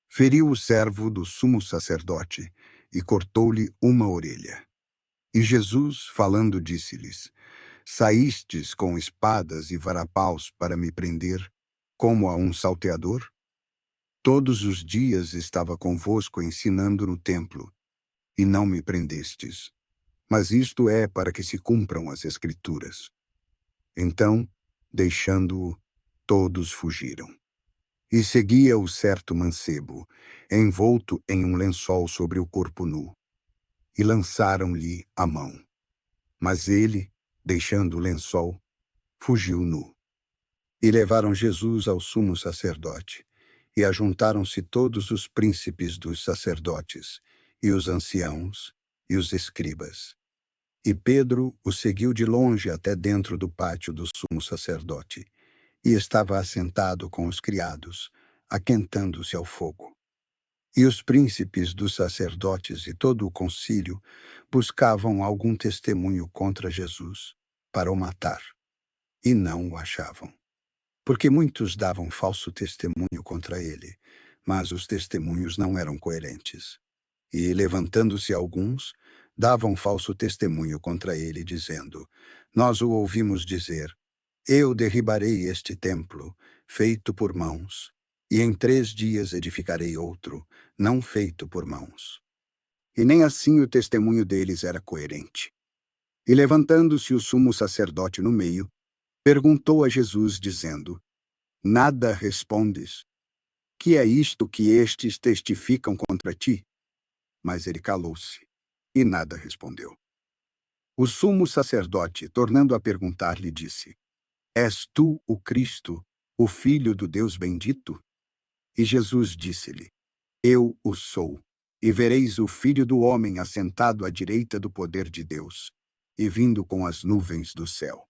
feriu o servo do sumo sacerdote e cortou-lhe uma orelha. E Jesus, falando, disse-lhes: Saístes com espadas e varapaus para me prender, como a um salteador? Todos os dias estava convosco ensinando no templo, e não me prendestes. Mas isto é para que se cumpram as Escrituras. Então, deixando-o, todos fugiram. E seguia-o certo mancebo, envolto em um lençol sobre o corpo nu, e lançaram-lhe a mão. Mas ele, deixando o lençol, fugiu nu. E levaram Jesus ao sumo sacerdote, e ajuntaram-se todos os príncipes dos sacerdotes, e os anciãos, e os escribas. E Pedro o seguiu de longe até dentro do pátio do sumo sacerdote, e estava assentado com os criados, aquentando-se ao fogo. E os príncipes dos sacerdotes e todo o concílio buscavam algum testemunho contra Jesus, para o matar, e não o achavam. Porque muitos davam falso testemunho contra ele, mas os testemunhos não eram coerentes. E, levantando-se alguns, davam falso testemunho contra ele, dizendo: Nós o ouvimos dizer: Eu derribarei este templo, feito por mãos, e em 3 dias edificarei outro, não feito por mãos. e nem assim o testemunho deles era coerente. E levantando-se o sumo sacerdote no meio, perguntou a Jesus, dizendo: Nada respondes? Que é isto que estes testificam contra ti? Mas ele calou-se, e nada respondeu. O sumo sacerdote, tornando a perguntar, lhe disse: És tu o Cristo, o Filho do Deus bendito? E Jesus disse-lhe: Eu o sou, e vereis o Filho do Homem assentado à direita do poder de Deus, e vindo com as nuvens do céu.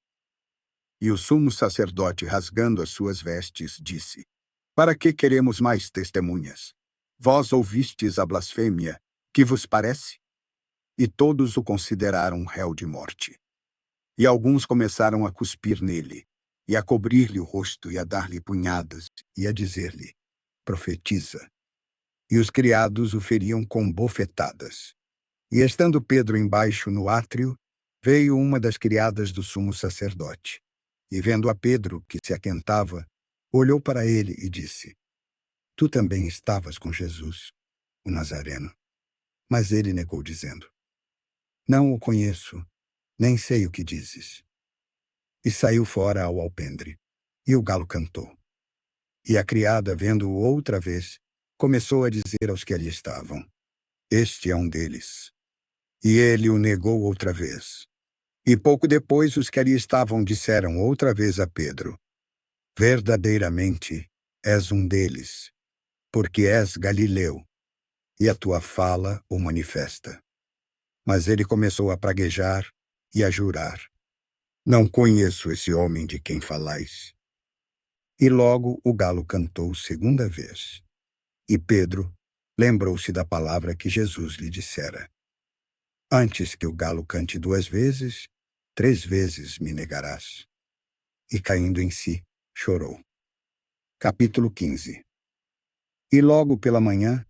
E o sumo sacerdote, rasgando as suas vestes, disse: Para que queremos mais testemunhas? Vós ouvistes a blasfêmia, que vos parece? E todos o consideraram réu de morte. E alguns começaram a cuspir nele, e a cobrir-lhe o rosto, e a dar-lhe punhadas, e a dizer-lhe: Profetiza. E os criados o feriam com bofetadas. E estando Pedro embaixo no átrio, veio uma das criadas do sumo sacerdote. E vendo a Pedro, que se aquentava, olhou para ele e disse: Tu também estavas com Jesus, o Nazareno. Mas ele negou, dizendo: Não o conheço, nem sei o que dizes. E saiu fora ao alpendre. E o galo cantou. E a criada, vendo-o outra vez, começou a dizer aos que ali estavam: Este é um deles. E ele o negou outra vez. E pouco depois os que ali estavam disseram outra vez a Pedro: Verdadeiramente és um deles, porque és galileu, e a tua fala o manifesta. Mas ele começou a praguejar e a jurar: Não conheço esse homem de quem falais. E logo o galo cantou segunda vez. E Pedro lembrou-se da palavra que Jesus lhe dissera: Antes que o galo cante 2 vezes, 3 vezes me negarás. E caindo em si, chorou. Capítulo 15. E logo pela manhã,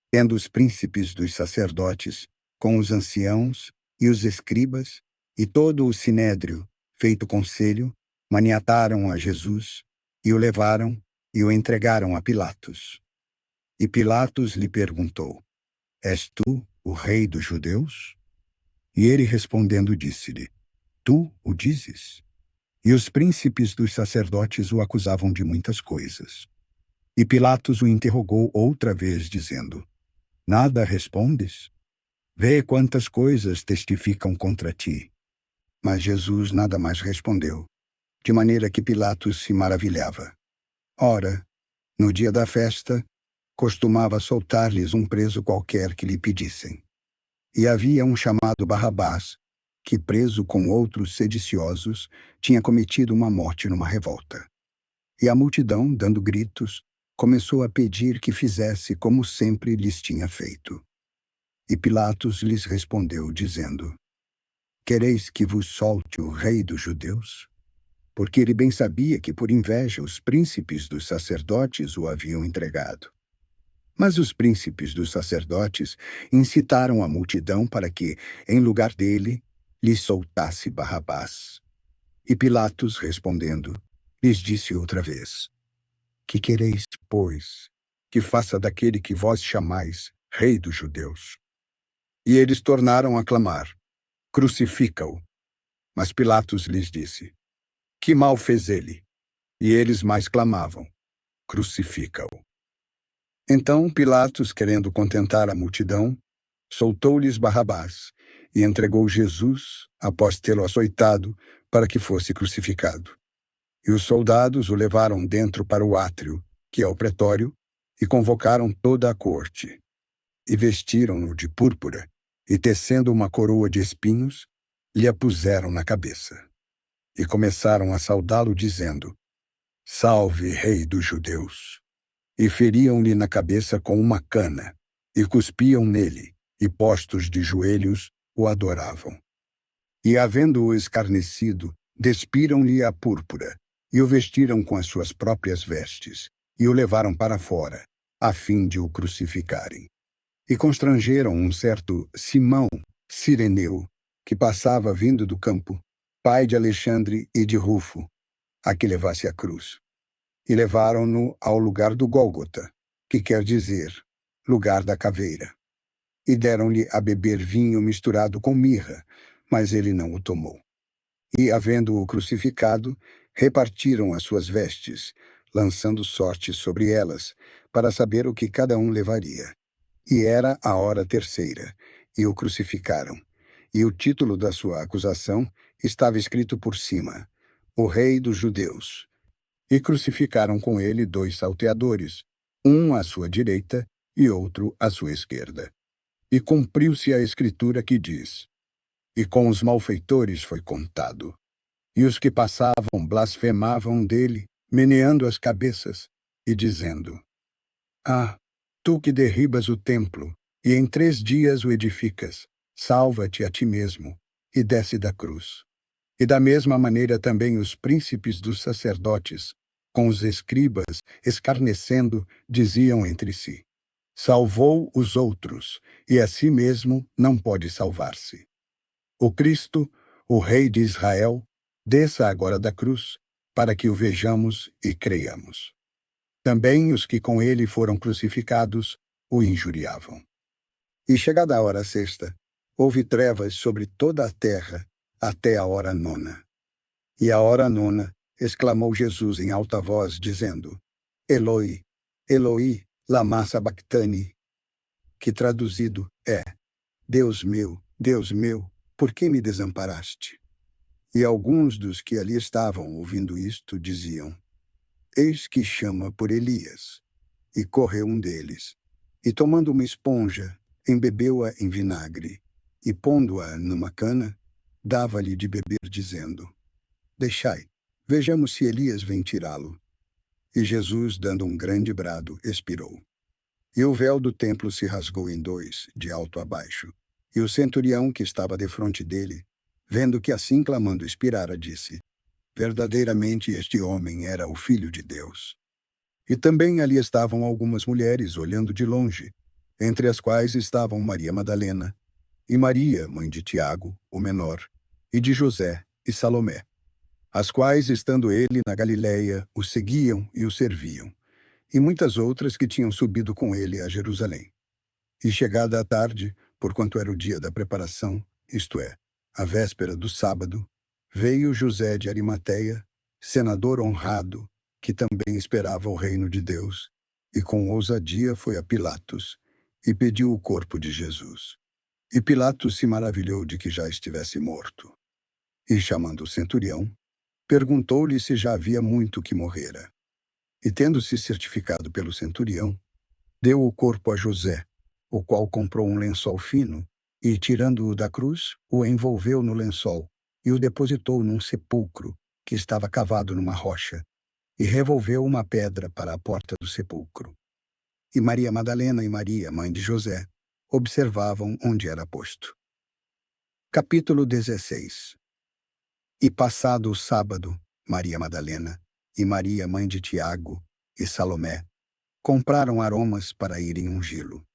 tendo os príncipes dos sacerdotes, com os anciãos e os escribas, e todo o sinédrio, feito conselho, maniataram a Jesus, e o levaram e o entregaram a Pilatos. E Pilatos lhe perguntou: És tu o rei dos judeus? E ele respondendo disse-lhe: Tu o dizes? E os príncipes dos sacerdotes o acusavam de muitas coisas. E Pilatos o interrogou outra vez, dizendo: Nada respondes? Vê quantas coisas testificam contra ti. Mas Jesus nada mais respondeu, de maneira que Pilatos se maravilhava. Ora, no dia da festa, costumava soltar-lhes um preso qualquer que lhe pedissem. E havia um chamado Barrabás, que, preso com outros sediciosos, tinha cometido uma morte numa revolta. E a multidão, dando gritos, começou a pedir que fizesse como sempre lhes tinha feito. E Pilatos lhes respondeu, dizendo: Quereis que vos solte o rei dos judeus? Porque ele bem sabia que por inveja os príncipes dos sacerdotes o haviam entregado. Mas os príncipes dos sacerdotes incitaram a multidão para que, em lugar dele, lhe soltasse Barrabás. E Pilatos, respondendo, lhes disse outra vez: Que quereis, pois, que faça daquele que vós chamais rei dos judeus? E eles tornaram a clamar: Crucifica-o. Mas Pilatos lhes disse: Que mal fez ele? E eles mais clamavam: Crucifica-o. Então Pilatos, querendo contentar a multidão, soltou-lhes Barrabás e entregou Jesus, após tê-lo açoitado, para que fosse crucificado. E os soldados o levaram dentro para o átrio, que é o pretório, e convocaram toda a corte. E vestiram-no de púrpura, e tecendo uma coroa de espinhos, lhe a puseram na cabeça. E começaram a saudá-lo, dizendo: Salve, Rei dos Judeus! E feriam-lhe na cabeça com uma cana, e cuspiam nele, e postos de joelhos, o adoravam. E, havendo-o escarnecido, despiram-lhe a púrpura, e o vestiram com as suas próprias vestes, e o levaram para fora, a fim de o crucificarem. E constrangeram um certo Simão, Cireneu, que passava vindo do campo, pai de Alexandre e de Rufo, a que levasse a cruz. E levaram-no ao lugar do Gólgota, que quer dizer, lugar da caveira. e deram-lhe a beber vinho misturado com mirra, mas ele não o tomou. E, havendo-o crucificado, repartiram as suas vestes, lançando sortes sobre elas, para saber o que cada um levaria. E era a hora terceira, e o crucificaram. E o título da sua acusação estava escrito por cima: O Rei dos Judeus. E crucificaram com ele 2 salteadores, um à sua direita e outro à sua esquerda. E cumpriu-se a escritura que diz: E com os malfeitores foi contado. E os que passavam blasfemavam dele, meneando as cabeças e dizendo: Ah, tu que derribas o templo, e em 3 dias o edificas, salva-te a ti mesmo, e desce da cruz. E da mesma maneira também os príncipes dos sacerdotes, com os escribas, escarnecendo, diziam entre si: Salvou os outros, e a si mesmo não pode salvar-se. O Cristo, o Rei de Israel, desça agora da cruz, para que o vejamos e creiamos. Também os que com ele foram crucificados o injuriavam. E chegada a hora sexta, houve trevas sobre toda a terra até a hora nona. E à hora nona exclamou Jesus em alta voz, dizendo: Eloi, Eloi, lama sabactani, que traduzido é: Deus meu, por que me desamparaste? E alguns dos que ali estavam ouvindo isto diziam: Eis que chama por Elias. E correu um deles, e tomando uma esponja, embebeu-a em vinagre, e pondo-a numa cana, dava-lhe de beber, dizendo: Deixai, vejamos se Elias vem tirá-lo. E Jesus, dando um grande brado, expirou. E o véu do templo se rasgou em 2, de alto a baixo. E o centurião que estava defronte dele, vendo que assim clamando expirara, disse: Verdadeiramente este homem era o Filho de Deus. E também ali estavam algumas mulheres olhando de longe, entre as quais estavam Maria Madalena, e Maria, mãe de Tiago, o menor, e de José e Salomé, as quais, estando ele na Galiléia, o seguiam e o serviam, e muitas outras que tinham subido com ele a Jerusalém. E chegada a tarde, porquanto era o dia da preparação, isto é, a véspera do sábado, veio José de Arimateia, senador honrado, que também esperava o reino de Deus, e com ousadia foi a Pilatos, e pediu o corpo de Jesus. E Pilatos se maravilhou de que já estivesse morto. E chamando o centurião, perguntou-lhe se já havia muito que morrera. E tendo-se certificado pelo centurião, deu o corpo a José, o qual comprou um lençol fino, e, tirando-o da cruz, o envolveu no lençol, e o depositou num sepulcro, que estava cavado numa rocha, e revolveu uma pedra para a porta do sepulcro. E Maria Madalena e Maria, mãe de José, observavam onde era posto. Capítulo 16. E passado o sábado, Maria Madalena e Maria, mãe de Tiago, e Salomé, compraram aromas para irem ungí-lo.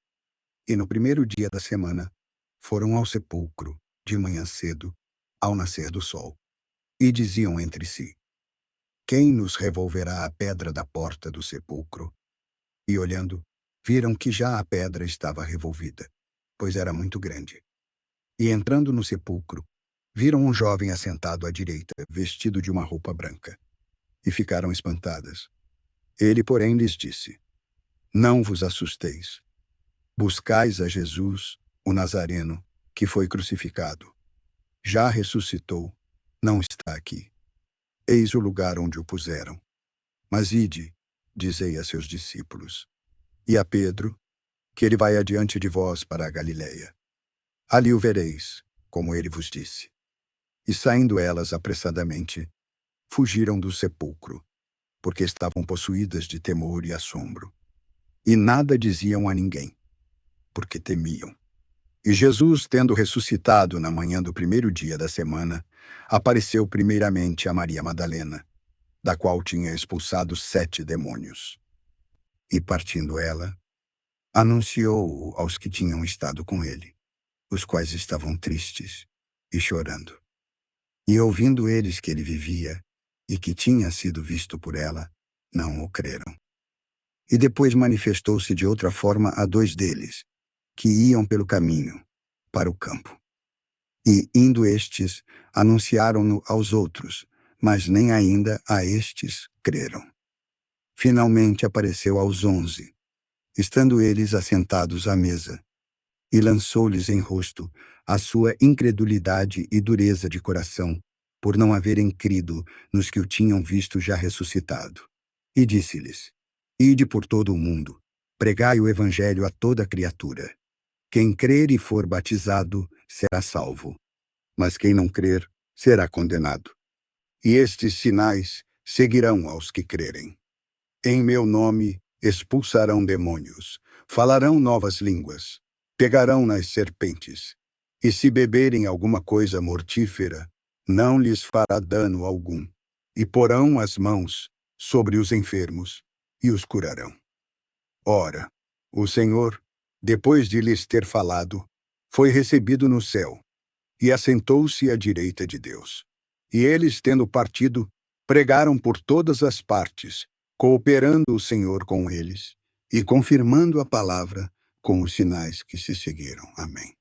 E no primeiro dia da semana, foram ao sepulcro, de manhã cedo, ao nascer do sol. E diziam entre si: Quem nos revolverá a pedra da porta do sepulcro? E olhando, viram que já a pedra estava revolvida, pois era muito grande. E entrando no sepulcro, viram um jovem assentado à direita, vestido de uma roupa branca. E ficaram espantadas. Ele, porém, lhes disse: Não vos assusteis. Buscais a Jesus, o Nazareno, que foi crucificado. Já ressuscitou, não está aqui. Eis o lugar onde o puseram. Mas ide, dizei a seus discípulos, e a Pedro, que ele vai adiante de vós para a Galiléia. Ali o vereis, como ele vos disse. E saindo elas apressadamente, fugiram do sepulcro, porque estavam possuídas de temor e assombro. E nada diziam a ninguém, porque temiam. E Jesus, tendo ressuscitado na manhã do primeiro dia da semana, apareceu primeiramente a Maria Madalena, da qual tinha expulsado 7 demônios. E partindo ela, anunciou-o aos que tinham estado com ele, os quais estavam tristes e chorando. E ouvindo eles que ele vivia e que tinha sido visto por ela, não o creram. E depois manifestou-se de outra forma a 2 deles, que iam pelo caminho, para o campo. E, indo estes, anunciaram-no aos outros, mas nem ainda a estes creram. Finalmente apareceu aos 11, estando eles assentados à mesa, e lançou-lhes em rosto a sua incredulidade e dureza de coração, por não haverem crido nos que o tinham visto já ressuscitado. E disse-lhes: Ide por todo o mundo, pregai o evangelho a toda criatura. Quem crer e for batizado será salvo, mas quem não crer será condenado. E estes sinais seguirão aos que crerem. Em meu nome expulsarão demônios, falarão novas línguas, pegarão nas serpentes, e se beberem alguma coisa mortífera, não lhes fará dano algum, e porão as mãos sobre os enfermos e os curarão. Ora, o Senhor, depois de lhes ter falado, foi recebido no céu, e assentou-se à direita de Deus. E eles, tendo partido, pregaram por todas as partes, cooperando o Senhor com eles, e confirmando a palavra com os sinais que se seguiram. Amém.